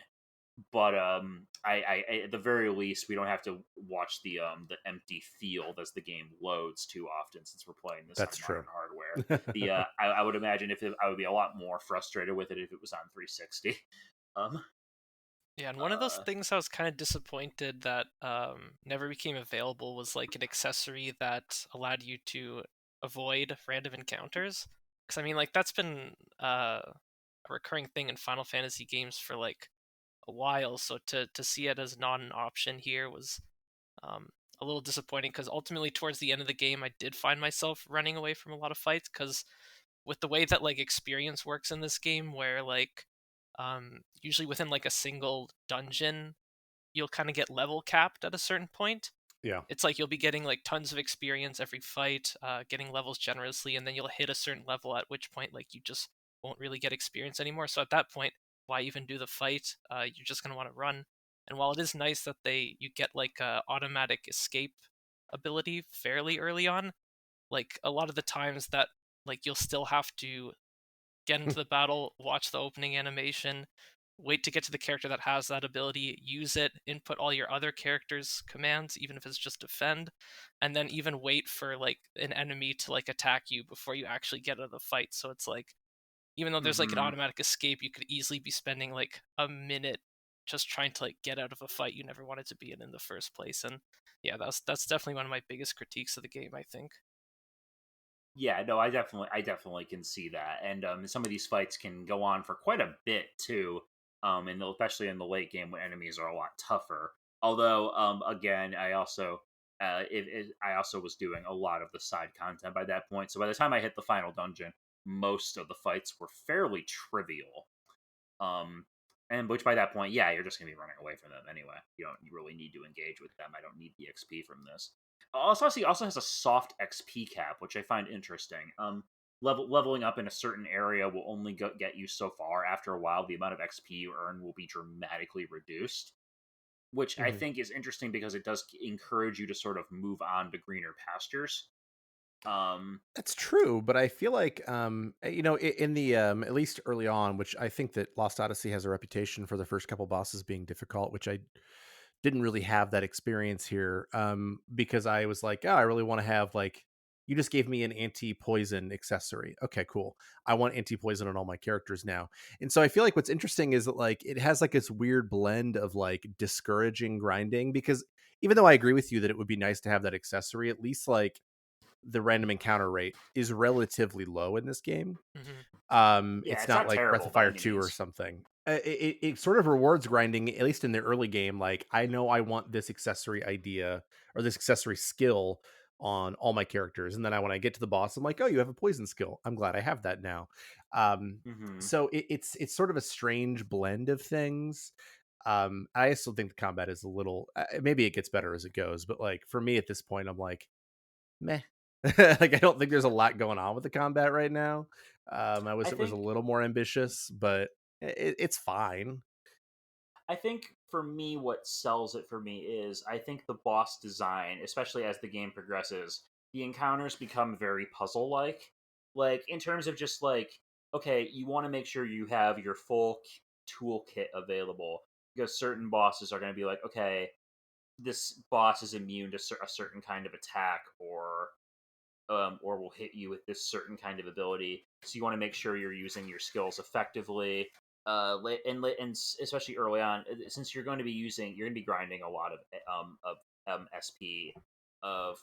But I at the very least, we don't have to watch the empty field as the game loads too often, since we're playing this on That's true. modern hardware. I would imagine I would be a lot more frustrated with it if it was on 360. Um, yeah, and one of those uh, things I was kind of disappointed that never became available was like an accessory that allowed you to avoid random encounters. Because I mean, like that's been a recurring thing in Final Fantasy games for like a while. So to see it as not an option here was um, a little disappointing. Because ultimately, towards the end of the game, I did find myself running away from a lot of fights. Because with the way that like experience works in this game, where like usually within like a single dungeon, you'll kind of get level capped at a certain point. Yeah. It's like you'll be getting like tons of experience every fight, getting levels generously, and then you'll hit a certain level at which point like you just won't really get experience anymore. So at that point, why even do the fight? You're just gonna want to run. And while it is nice that you get like a automatic escape ability fairly early on, like a lot of the times that like you'll still have to get into the battle, watch the opening animation, wait to get to the character that has that ability, use it, input all your other characters' commands, even if it's just defend, and then even wait for like an enemy to like attack you before you actually get out of the fight. So it's like even though there's like an mm-hmm. automatic escape, you could easily be spending like a minute just trying to like get out of a fight you never wanted to be in the first place. And yeah, that's definitely one of my biggest critiques of the game, I think. Yeah, no, I definitely can see that, and some of these fights can go on for quite a bit too, and especially in the late game when enemies are a lot tougher. Although, again, I also was doing a lot of the side content by that point. So by the time I hit the final dungeon, most of the fights were fairly trivial. Um, and which by that point, yeah, you're just gonna be running away from them anyway. You don't really need to engage with them. I don't need the XP from this. Also, he also has a soft XP cap, which I find interesting. Leveling up in a certain area will only get you so far. After a while, the amount of XP you earn will be dramatically reduced, which I Mhm. think is interesting because it does encourage you to sort of move on to greener pastures. That's true, but I feel like, in the at least early on, which I think that Lost Odyssey has a reputation for the first couple bosses being difficult, which I didn't really have that experience here, because I was like, oh, I really want to have like, you just gave me an anti-poison accessory. Okay, cool. I want anti-poison on all my characters now. And so I feel like what's interesting is that like it has like this weird blend of like discouraging grinding, because even though I agree with you that it would be nice to have that accessory, at least like the random encounter rate is relatively low in this game. Hmm. Yeah, It's it's not not like Breath terrible of by Fire any 2 or means. something. It sort of rewards grinding, at least in the early game. Like, I know I want this accessory idea or this accessory skill on all my characters. And then when I get to the boss, I'm like, oh, you have a poison skill. I'm glad I have that now. Um, Hmm. so it's sort of a strange blend of things. I still think the combat is a little, maybe it gets better as it goes, but like for me at this point, I'm like, meh. Like, I don't think there's a lot going on with the combat right now. I wish I it was a think little more ambitious, but it's fine. I think for me, what sells it for me is I think the boss design, especially as the game progresses, the encounters become very puzzle like. Like, in terms of just like, okay, you want to make sure you have your full toolkit available because certain bosses are going to be like, okay, this boss is immune to a certain kind of attack or will hit you with this certain kind of ability. So you want to make sure you're using your skills effectively. And especially early on, since you're going to be grinding a lot of SP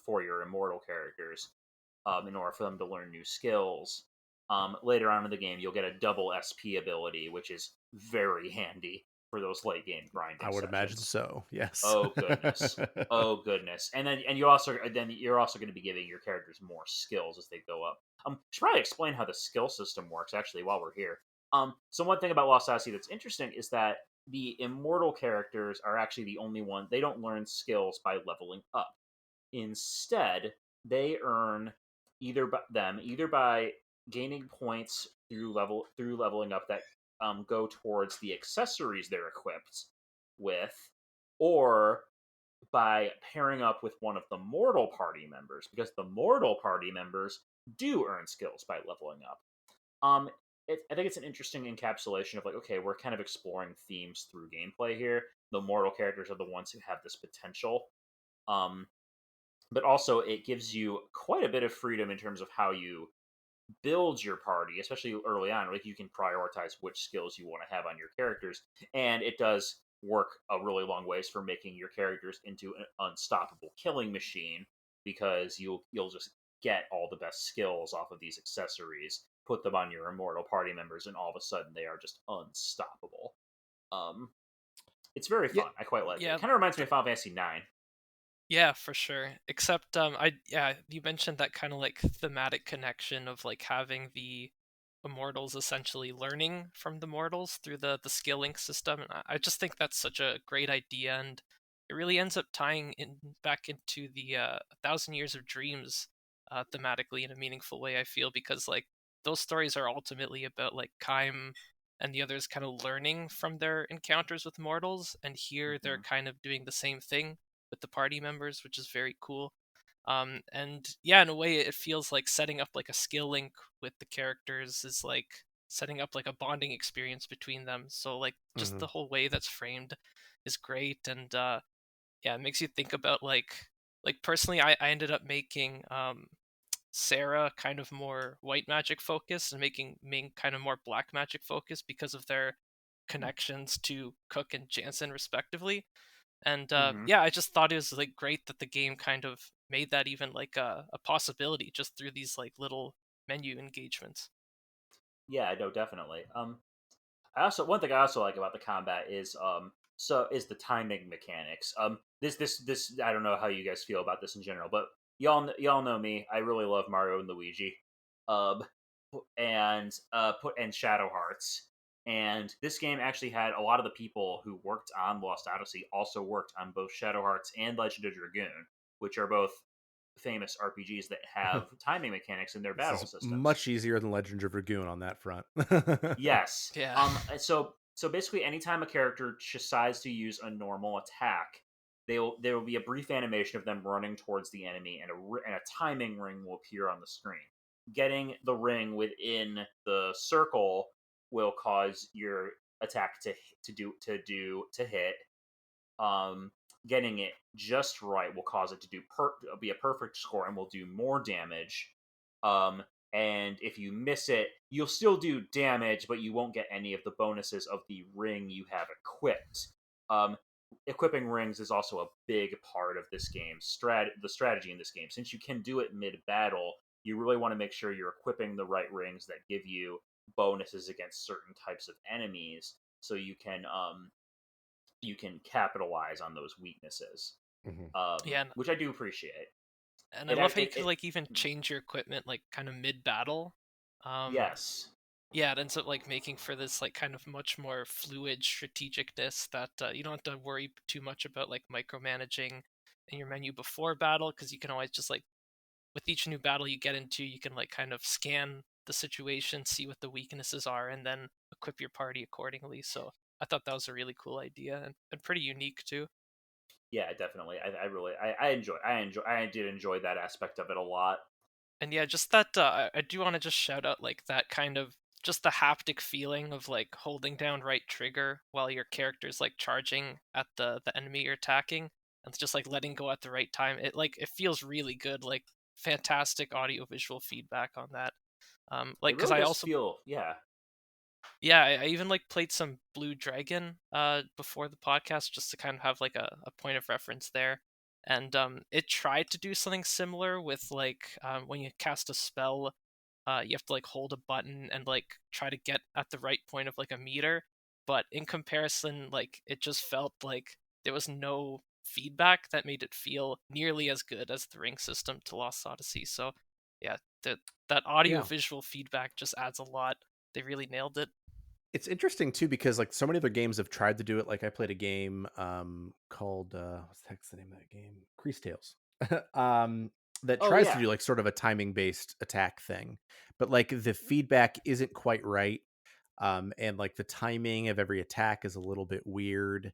for your immortal characters in order for them to learn new skills. Later on in the game, you'll get a double SP ability, which is very handy for those late game I grinding would imagine sessions. so. Yes. Oh goodness. Oh goodness. And you're also going to be giving your characters more skills as they go up. Should probably explain how the skill system works actually while we're here. So one thing about Lost Odyssey that's interesting is that the immortal characters are actually the only one they don't learn skills by leveling up. Instead, they earn either by gaining points through leveling up that go towards the accessories they're equipped with, or by pairing up with one of the mortal party members, because the mortal party members do earn skills by leveling up. Um, I think it's an interesting encapsulation of like, okay, we're kind of exploring themes through gameplay here. The mortal characters are the ones who have this potential. Um, but also it gives you quite a bit of freedom in terms of how you build your party, especially early on. Like, you can prioritize which skills you want to have on your characters, and it does work a really long ways for making your characters into an unstoppable killing machine because you'll just get all the best skills off of these accessories, put them on your immortal party members, and all of a sudden they are just unstoppable. Um, it's very Yeah. fun. I quite like it. Yeah, Kind of reminds me of Final Fantasy IX. yeah, for sure. Except, you mentioned that kind of like thematic connection of like having the immortals essentially learning from the mortals through the skilling system. And I just think that's such a great idea, and it really ends up tying in back into the Thousand Years of Dreams thematically in a meaningful way. I feel because like those stories are ultimately about like Kaim and the others kind of learning from their encounters with mortals, and here they're Mm-hmm. kind of doing the same thing with the party members, which is very cool. And yeah, in a way, it feels like setting up like a skill link with the characters is like setting up like a bonding experience between them. So like just Hmm. the whole way that's framed is great, and yeah, it makes you think about like personally, I ended up making Sarah kind of more white magic focused and making Ming kind of more black magic focused because of their connections to Cook and Jansen respectively. And Mm-hmm. yeah, I just thought it was like great that the game kind of made that even like a possibility just through these like little menu engagements. Yeah, no, definitely. I also One thing I also like about the combat is is the timing mechanics. This I don't know how you guys feel about this in general, but y'all know me. I really love Mario and Luigi, um, and Shadow Hearts. And this game actually had a lot of the people who worked on Lost Odyssey also worked on both Shadow Hearts and Legend of Dragoon, which are both famous RPGs that have timing mechanics in their This battle is systems. much easier than Legend of Dragoon on that front. Yes. Yeah. So basically, anytime a character decides to use a normal attack, there will be a brief animation of them running towards the enemy, and a timing ring will appear on the screen. Getting the ring within the circle will cause your attack to hit. Um, Getting it just right will cause it to be a perfect score and will do more damage. Um, and if you miss it, you'll still do damage, but you won't get any of the bonuses of the ring you have equipped. Um, Equipping rings is also a big part of this game. The strategy in this game, since you can do it mid battle, you really want to make sure you're equipping the right rings that give you bonuses against certain types of enemies, so you can capitalize on those weaknesses, Mhm. Yeah, which I do appreciate. and I It, love how you it, could it like even change your equipment like kind of mid battle. Um, yes, yeah, it ends up like making for this like kind of much more fluid strategicness that you don't have to worry too much about like micromanaging in your menu before battle, because you can always just like with each new battle you get into, you can like kind of scan the situation, see what the weaknesses are, and then equip your party accordingly. So I thought that was a really cool idea and pretty unique too. yeah, definitely. I did enjoy that aspect of it a lot. And yeah, just that I do want to just shout out like that kind of just the haptic feeling of like holding down right trigger while your character's like charging at the enemy you're attacking, and just like letting go at the right time. It feels really good, like fantastic audio visual feedback on that. Like It because really I does also feel, yeah. yeah, I even like played some Blue Dragon before the podcast just to kind of have like a point of reference there. And it tried to do something similar with like when you cast a spell, you have to like hold a button and like try to get at the right point of like a meter. But in comparison, like it just felt like there was no feedback that made it feel nearly as good as the ring system to Lost Odyssey. So yeah, that audio Yeah. visual feedback just adds a lot. They really nailed it. It's interesting too because like so many other games have tried to do it. Like I played a game called what's the heck's the name of that game? Crease Tales. um that Oh tries to yeah, do like sort of a timing based attack thing. But like the feedback isn't quite right. And like the timing of every attack is a little bit weird.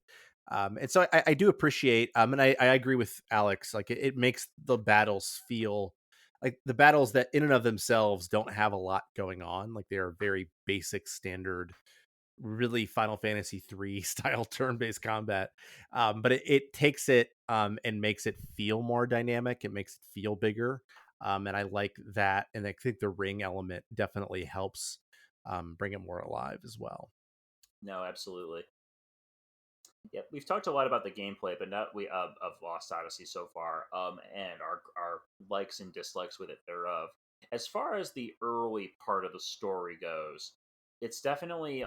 And so I do appreciate and I agree with Alex, like it makes the battles feel like the battles that in and of themselves don't have a lot going on. Like they are very basic standard really Final Fantasy 3 style turn-based combat. But it takes it and makes it feel more dynamic. It makes it feel bigger. And I like that. And I think the ring element definitely helps bring it more alive as well. no, absolutely. Yeah, we've talked a lot about the gameplay, but not we of Lost Odyssey so far, and our likes and dislikes with it thereof. As far as the early part of the story goes, it's definitely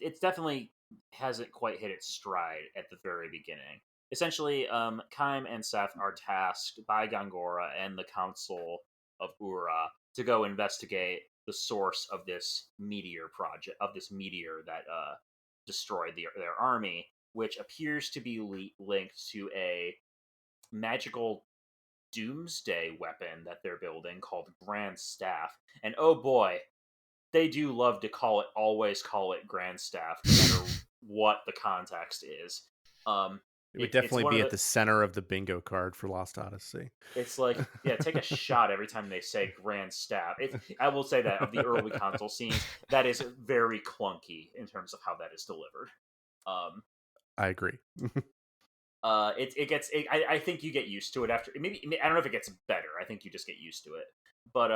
it's definitely hasn't quite hit its stride at the very beginning. Essentially, Kaim and Seth are tasked by Gangora and the Council of Ura to go investigate the source of this meteor that destroyed their army, which appears to be linked to a magical doomsday weapon that they're building called Grand Staff. And oh boy, they do love to always call it Grand Staff, no matter what the context is. It would It's definitely one of be at the. the center of the bingo card for Lost Odyssey. It's like, yeah, take a shot every time they say Grand Staff. I will say that of the early console scenes, that is very clunky in terms of how that is delivered. Um, I agree. I think you get used to it after. Maybe I don't know if it gets better. I think you just get used to it. But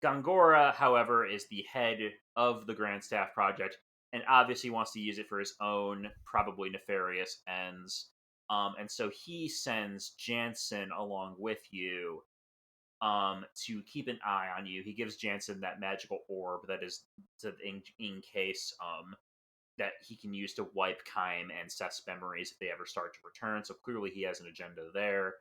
Gongora, however, is the head of the Grand Staff Project and obviously wants to use it for his own, probably nefarious ends. And so he sends Jansen along with you to keep an eye on you. He gives Jansen that magical orb that is in case that he can use to wipe Kaim and Seth's memories if they ever start to return. So clearly he has an agenda there,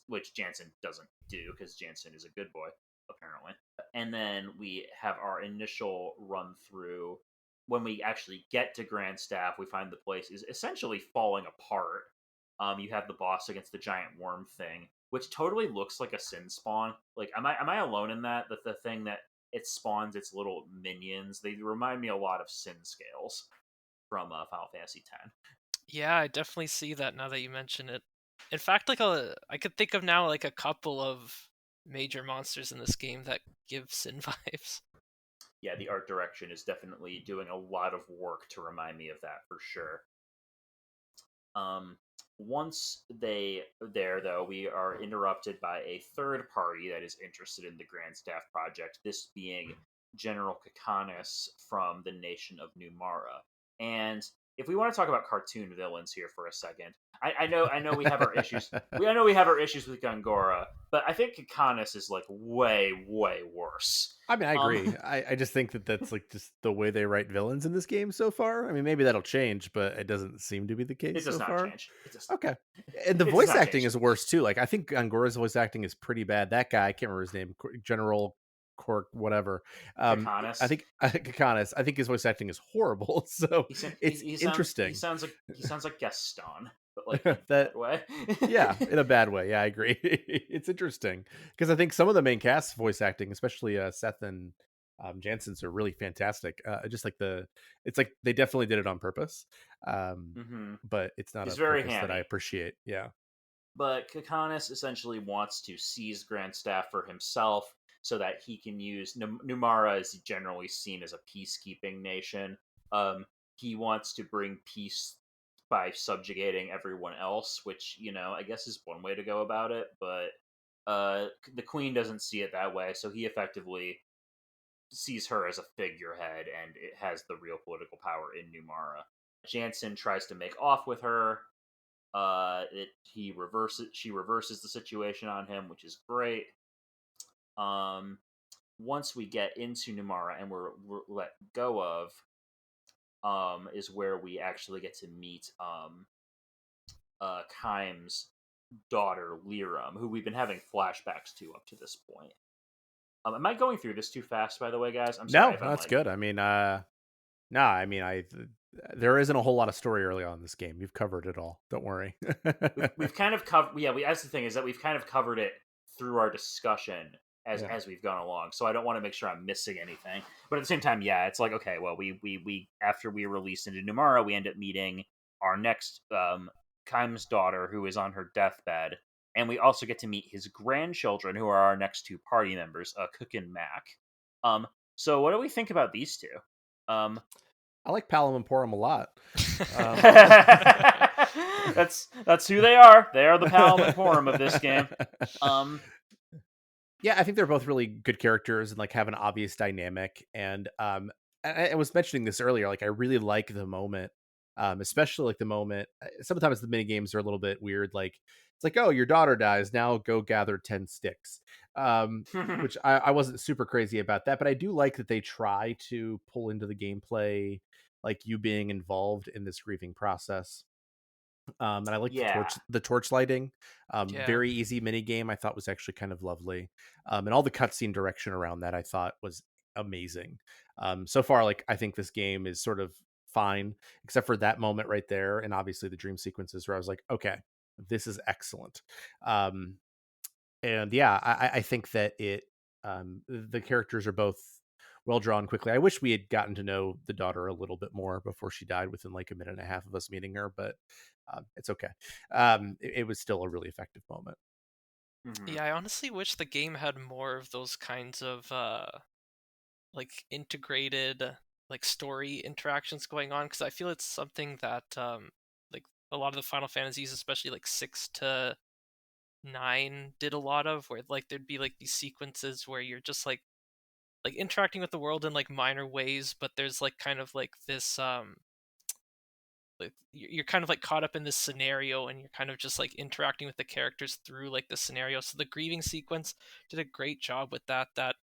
which Jansen doesn't do because Jansen is a good boy, apparently. And then we have our initial run through. When we actually get to Grand Staff, we find the place is essentially falling apart. You have the boss against the giant worm thing, which totally looks like a sin spawn. Like, am I alone in that? That the thing that it spawns its little minions. They remind me a lot of Sin Scales from Final Fantasy X. Yeah, I definitely see that now that you mention it. In fact, I could think of now like a couple of major monsters in this game that give Sin vibes. Yeah, the art direction is definitely doing a lot of work to remind me of that for sure. Once there though, we are interrupted by a third party that is interested in the Grand Staff project. This being General Kakanis from the nation of Numara. And if we want to talk about cartoon villains here for a second, I know we have our issues. I know we have our issues with Gongora, but I think Kakanis is like way worse. I mean, I agree. I just think that's like just the way they write villains in this game so far. I mean, maybe that'll change, but it doesn't seem to be the case It does so not far. change. Okay. And the voice acting is worse too. Like, I think Angora's voice acting is pretty bad. That guy, I can't remember his name, General Cork, whatever. Kakanis. I think Kakanis. I think his voice acting is horrible. So it's interesting. He sounds like Gaston, but like in a bad way. Yeah, in a bad way. Yeah, I agree. It's interesting because I think some of the main cast voice acting, especially Seth and Jansen's, are really fantastic. Just like it's like they definitely did it on purpose, but it's not He's a very purpose hammy. that I appreciate. Yeah. But Kakanis essentially wants to seize Grand Staff for himself so that he can use Numara is generally seen as a peacekeeping nation. He wants to bring peace by subjugating everyone else, which, I guess is one way to go about it, but the Queen doesn't see it that way, so he effectively sees her as a figurehead, and it has the real political power in Numara. Jansen tries to make off with her. She reverses the situation on him, which is great. Once we get into Numara and we're let go of, is where we actually get to meet Kaim's daughter Liram, who we've been having flashbacks to up to this point. Am I going through this too fast, by the way, guys? I'm sorry. No, that's good. I mean, there isn't a whole lot of story early on in this game. You've covered it all. Don't worry. we've kind of covered. Yeah, that's the thing, is that we've kind of covered it through our discussion as we've gone along. So I don't want to make sure I'm missing anything. But at the same time, yeah, it's like, okay, well, we after we released into Numara, we end up meeting our next Kaim's daughter, who is on her deathbed, and we also get to meet his grandchildren, who are our next two party members, Cook and Mac. So what do we think about these two? I like Palom and Porum a lot. That's who they are. They are the Palom and Porum of this game. Yeah, I think they're both really good characters and like have an obvious dynamic. And I was mentioning this earlier. Like, I really like the moment, especially like the moment. Sometimes the mini games are a little bit weird. Like, it's like, oh, your daughter dies, now go gather 10 sticks. Which I wasn't super crazy about that, but I do like that they try to pull into the gameplay, like you being involved in this grieving process. And I like the torch lighting. Very easy mini game. I thought was actually kind of lovely. And all the cutscene direction around that I thought was amazing. So far, like, I think this game is sort of fine, except for that moment right there, and obviously the dream sequences where I was like, okay, this is excellent. And yeah, I think that the characters are both well drawn quickly. I wish we had gotten to know the daughter a little bit more before she died within like a minute and a half of us meeting her, but it's okay. It was still a really effective moment. Yeah, I honestly wish the game had more of those kinds of like integrated like story interactions going on, because I feel it's something that like a lot of the Final Fantasies, especially like 6 to 9, did a lot of, where like there'd be like these sequences where you're just like interacting with the world in like minor ways, but there's like kind of like this like you're kind of like caught up in this scenario, and you're kind of just like interacting with the characters through like the scenario. So the grieving sequence did a great job with that. That,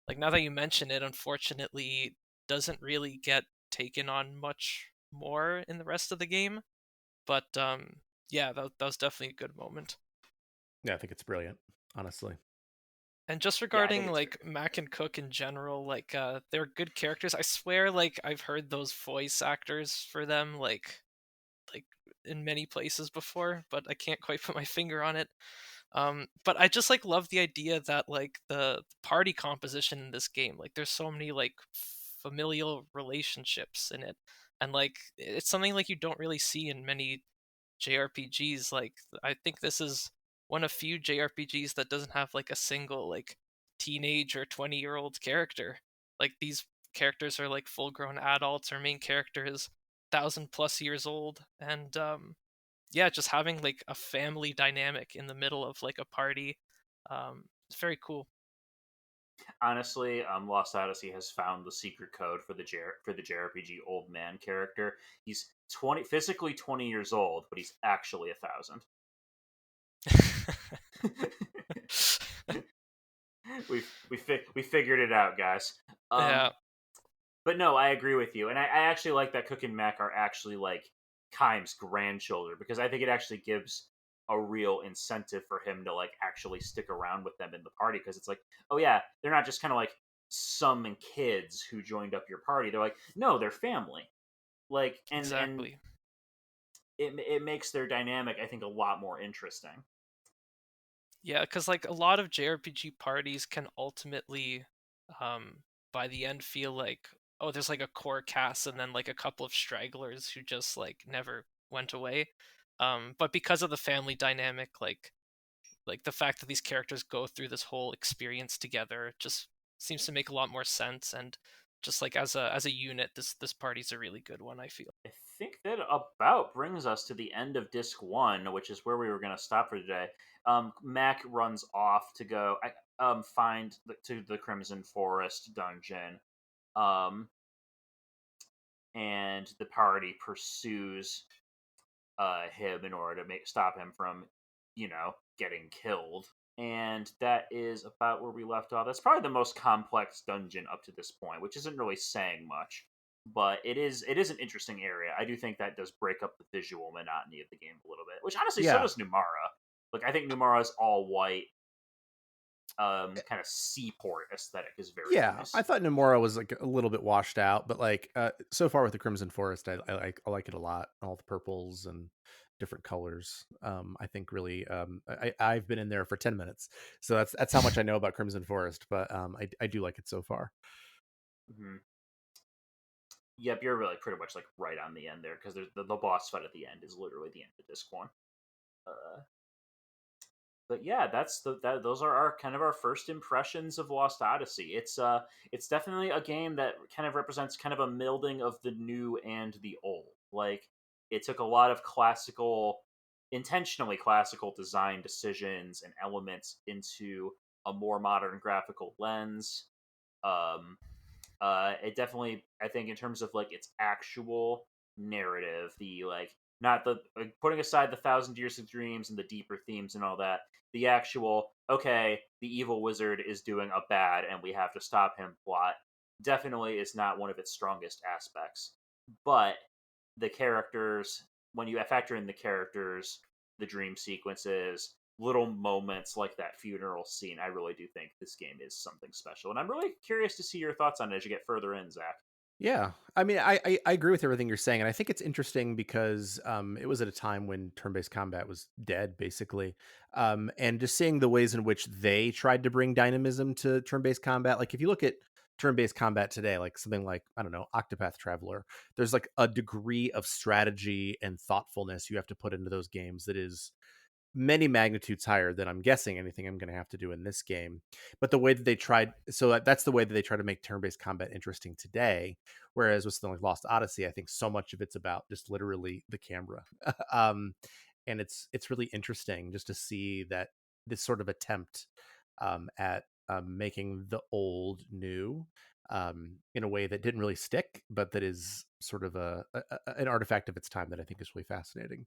like, now that you mention it, unfortunately doesn't really get taken on much more in the rest of the game. But yeah, that was definitely a good moment. Yeah, I think it's brilliant, honestly. And just Yeah, I think regarding it's very like Mac and Cook in general, like they're good characters. I swear, like I've heard those voice actors for them like in many places before, but I can't quite put my finger on it. But I just like love the idea that like the party composition in this game, like there's so many like familial relationships in it, and like it's something like you don't really see in many JRPGs. Like I think this is one of few JRPGs that doesn't have like a single like teenage or 20-year-old character. Like these characters are like full-grown adults. Our main character is 1,000+ years old, and yeah, just having like a family dynamic in the middle of like a party, it's very cool. honestly, Lost Odyssey has found the secret code for the JRPG old man character. He's 20, physically 20 years old, but he's actually 1,000. We figured it out, guys. Yeah, But no, I agree with you, and I actually like that Cook and Mac are actually like Kaim's grandchildren, because I think it actually gives a real incentive for him to like actually stick around with them in the party, because it's like, oh yeah, they're not just kind of like some kids who joined up your party. They're like, no, they're family. Like, and exactly. it makes their dynamic, I think, a lot more interesting. Yeah, because like a lot of JRPG parties can ultimately, um, by the end, feel like, oh, there's like a core cast and then like a couple of stragglers who just like never went away. But because of the family dynamic, like the fact that these characters go through this whole experience together just seems to make a lot more sense. And just like as a unit, this party's a really good one, I feel. I think that about brings us to the end of disc one, which is where we were going to stop for today. Mac runs off to go find to the Crimson Forest dungeon, um, and the party pursues him in order to stop him from, getting killed. And that is about where we left off. That's probably the most complex dungeon up to this point, which isn't really saying much, but it is an interesting area. I do think that does break up the visual monotony of the game a little bit, which honestly so Yeah. does Numara. Like I think Numara's all white, kind of seaport aesthetic is very Yeah, I nice. thought Nomura was like a little bit washed out, but like so far with the Crimson Forest, I like it a lot. All the purples and different colors. I think really, I've been in there for 10 minutes, so that's how much I know about Crimson Forest. But I do like it so far. Hmm. Yep, you're really pretty much like right on the end there, because there's the boss fight at the end is literally the end of disc one. Uh, but yeah, those are our kind of our first impressions of Lost Odyssey. It's definitely a game that kind of represents kind of a melding of the new and the old. Like it took a lot of intentionally classical design decisions and elements into a more modern graphical lens. Um, it definitely, I think, in terms of like its actual narrative, the like not the putting aside the Thousand Years of Dreams and the deeper themes and all that, the actual okay, the evil wizard is doing a bad and we have to stop him plot definitely is not one of its strongest aspects. But the characters, when you factor in the characters, the dream sequences, little moments like that funeral scene, I really do think this game is something special. And I'm really curious to see your thoughts on it as you get further in, Zach. Yeah, I mean, I agree with everything you're saying, and I think it's interesting because it was at a time when turn-based combat was dead, basically, and just seeing the ways in which they tried to bring dynamism to turn-based combat. Like, if you look at turn-based combat today, like something like I don't know, Octopath Traveler, there's like a degree of strategy and thoughtfulness you have to put into those games that is many magnitudes higher than I'm guessing anything I'm going to have to do in this game. But the way that they tried, so that's the way that they try to make turn-based combat interesting today. Whereas with something like Lost Odyssey, I think so much of it's about just literally the camera, and it's really interesting just to see that this sort of attempt at making the old new in a way that didn't really stick, but that is sort of an artifact of its time that I think is really fascinating.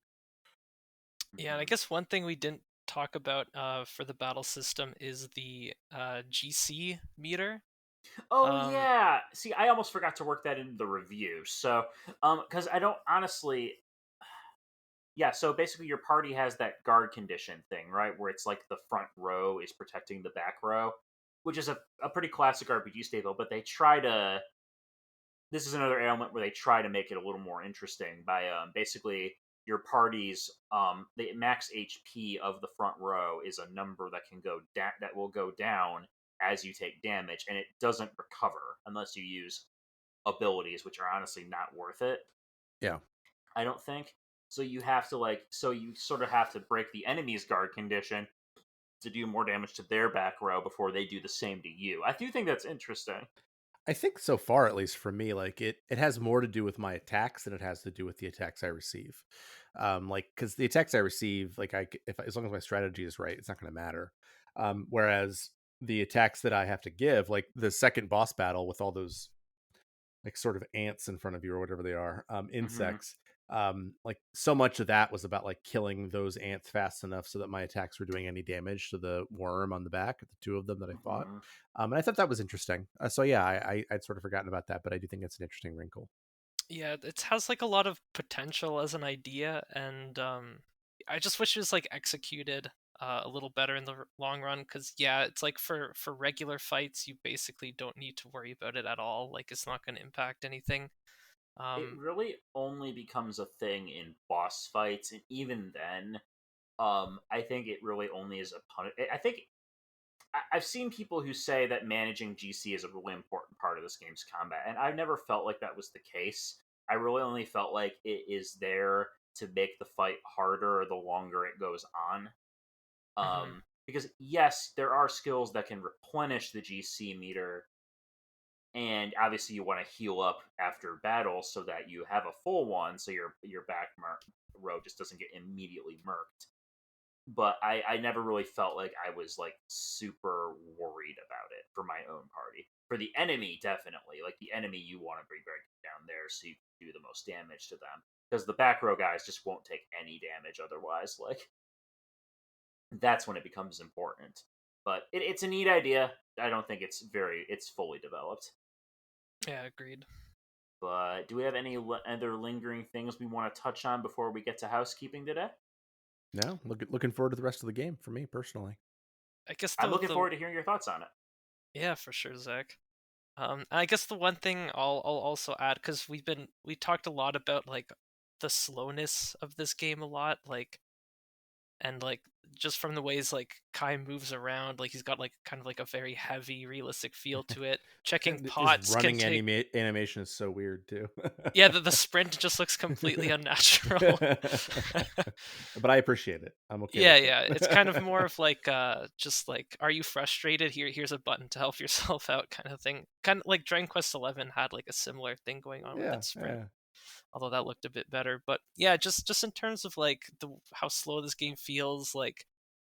Yeah, and I Mm-hmm. guess one thing we didn't talk about for the battle system is the GC meter. Oh Um, yeah. See, I almost forgot to work that into the review. So, because I don't honestly. Yeah, so basically your party has that guard condition thing, right? Where it's like the front row is protecting the back row, which is a pretty classic RPG staple, but they try to this is another element where they try to make it a little more interesting by basically your party's the max HP of the front row is a number that can go that will go down as you take damage, and it doesn't recover unless you use abilities, which are honestly not worth it. Yeah. I don't think. So you have to so you sort of have to break the enemy's guard condition to do more damage to their back row before they do the same to you. I do think that's interesting. I think so far, at least for me, like it has more to do with my attacks than it has to do with the attacks I receive. Like because the attacks I receive, like if as long as my strategy is right, it's not going to matter. Whereas the attacks that I have to give, like the second boss battle with all those like sort of ants in front of you or whatever they are, Hmm. insects. Like so much of that was about like killing those ants fast enough so that my attacks were doing any damage to the worm on the back, the two of them that I fought. Hmm. And I thought that was interesting. So yeah, I'd sort of forgotten about that, but I do think it's an interesting wrinkle. yeah, it has like a lot of potential as an idea, and I just wish it was like executed a little better in the long run. Because yeah, it's like for regular fights, you basically don't need to worry about it at all. Like it's not going to impact anything. It Um, really only becomes a thing in boss fights, and even then, I think it really only is a punish. I think I've seen people who say that managing GC is a really important part of this game's combat, and I've never felt like that was the case. I really only felt like it is there to make the fight harder the longer it goes on. mhm, Because yes, there are skills that can replenish the GC meter, and obviously you want to heal up after battle so that you have a full one, so your row just doesn't get immediately murked. But I never really felt like I was like super worried about it for my own party. For the enemy, definitely. Like the enemy, you want to bring down there so you can do the most damage to them. Because the back row guys just won't take any damage otherwise. Like that's when it becomes important. But it's a neat idea. I don't think it's fully developed. yeah, agreed. But do we have any other lingering things we want to touch on before we get to housekeeping today? No, looking forward to the rest of the game for me personally. I guess I'm the looking the forward to hearing your thoughts on it. yeah, for sure, Zach. I guess the one thing I'll also add, because we talked a lot about like the slowness of this game a lot, like, and like just from the ways like Kai moves around, like he's got like kind of like a very heavy realistic feel to it. Checking His pots can running take, animation is so weird too. yeah, the sprint just looks completely unnatural. But I appreciate it. I'm okay Yeah, with it. yeah. It's kind of more of like just like, are you frustrated? Here's a button to help yourself out kind of thing. Kind of like Dragon Quest 11 had like a similar thing going on with Yeah, its sprint, yeah. although that looked a bit better. But yeah, just in terms of like the how slow this game feels, like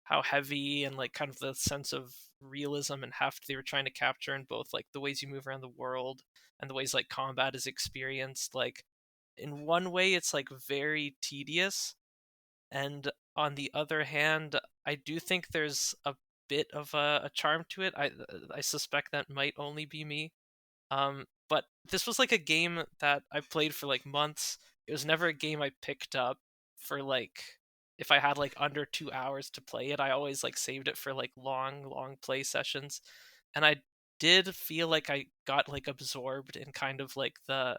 how heavy and like kind of the sense of realism and heft they were trying to capture in both like the ways you move around the world and the ways like combat is experienced, like in one way it's like very tedious, and on the other hand, I do think there's a bit of a charm to it. I suspect that might only be me. But this was like a game that I played for like months. It was never a game I picked up for like, if I had like under 2 hours to play it. I always like saved it for like long play sessions, and I did feel like I got like absorbed in kind of like the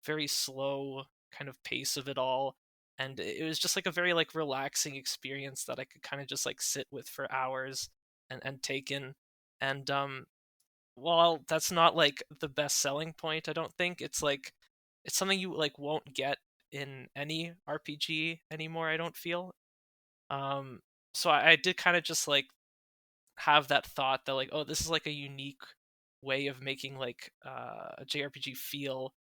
very slow kind of pace of it all, and it was just like a very like relaxing experience that I could kind of just like sit with for hours and take in. And while that's not like the best selling point, I don't think it's like it's something you like won't get in any RPG anymore, I don't feel. Um so I did kind of just like have that thought that like, oh, this is like a unique way of making like a JRPG feel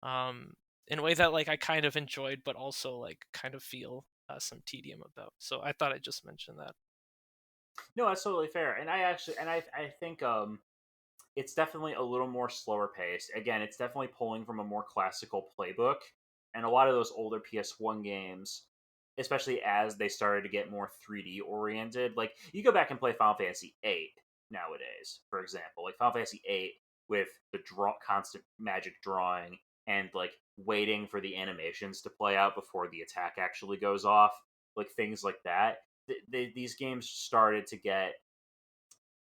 um in a way that like I kind of enjoyed but also like kind of feel some tedium about. So I thought I'd just mention that. No, that's totally fair. And I think it's definitely a little more slower paced. Again, it's definitely pulling from a more classical playbook. And a lot of those older PS1 games, especially as they started to get more 3D oriented, like you go back and play Final Fantasy VIII nowadays, for example. Like Final Fantasy VIII with the constant magic drawing and like waiting for the animations to play out before the attack actually goes off, like things like that. These games started to get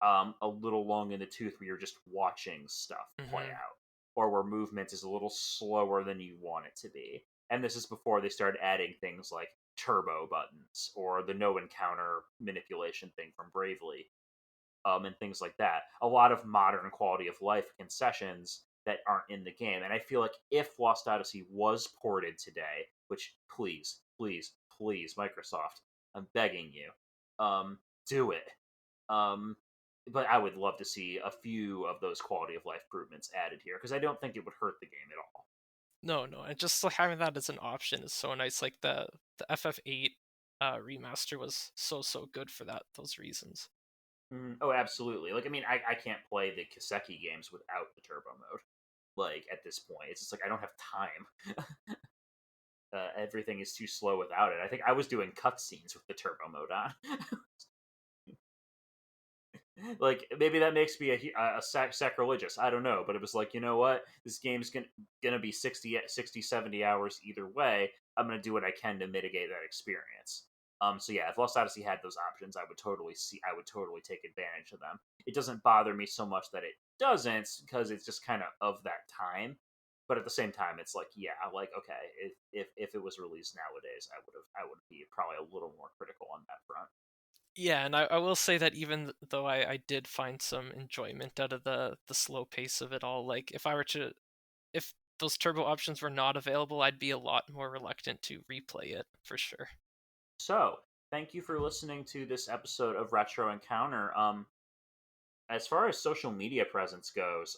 a little long in the tooth where you're just watching stuff play out, or where movement is a little slower than you want it to be. And this is before they started adding things like turbo buttons or the no encounter manipulation thing from Bravely, and things like that. A lot of modern quality of life concessions that aren't in the game. And I feel like if Lost Odyssey was ported today, which please, please, please, Microsoft, I'm begging you, do it. But I would love to see a few of those quality of life improvements added here, because I don't think it would hurt the game at all. No, and just like having that as an option is so nice. Like the FF8 remaster was so good for those reasons. Oh, absolutely. Like, I mean, I can't play the Kiseki games without the turbo mode. Like, at this point, it's just like I don't have time. Everything is too slow without it. I think I was doing cutscenes with the turbo mode on. Like, maybe that makes me a sacrilegious. I don't know, but it was like, you know what? This game's gonna be 60, 70 hours either way. I'm gonna do what I can to mitigate that experience. So yeah, if Lost Odyssey had those options, I would totally take advantage of them. It doesn't bother me so much that it doesn't, because it's just kind of that time. But at the same time, it's like, yeah, like, okay, if it was released nowadays, I would be probably a little more critical on that front. Yeah, and I will say that even though I did find some enjoyment out of the slow pace of it all, like if those turbo options were not available, I'd be a lot more reluctant to replay it for sure. So, thank you for listening to this episode of Retro Encounter. As far as social media presence goes,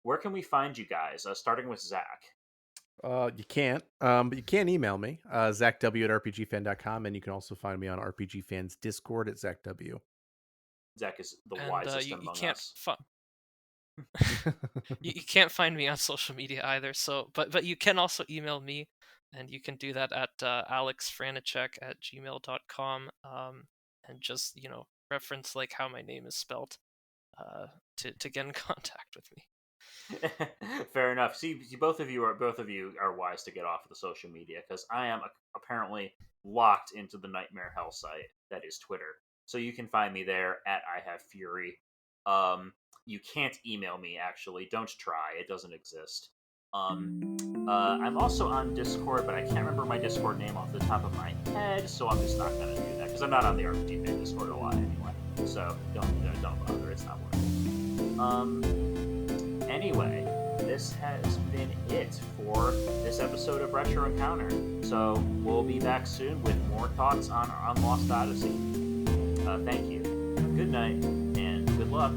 where can we find you guys? Starting with Zach. You can't, but you can email me, zachw@rpgfan.com, and you can also find me on RPG Fans Discord at zachw. Zach is the And wisest you among can't us. you can't find me on social media either. So, but you can also email me, and you can do that at alexfraniczek@gmail.com. And just reference like how my name is spelled to get in contact with me. Fair enough. See, both of you are wise to get off of the social media, because I am apparently locked into the nightmare hell site that is Twitter. So you can find me there at I Have Fury. You can't email me, actually. Don't try. It doesn't exist. I'm also on Discord, but I can't remember my Discord name off the top of my head, so I'm just not gonna do that, because I'm not on the RPG Fan Discord a lot anyway. So don't bother. It's not worth it. Anyway, this has been it for this episode of Retro Encounter. So we'll be back soon with more thoughts on Lost Odyssey. Thank you. Good night, and good luck.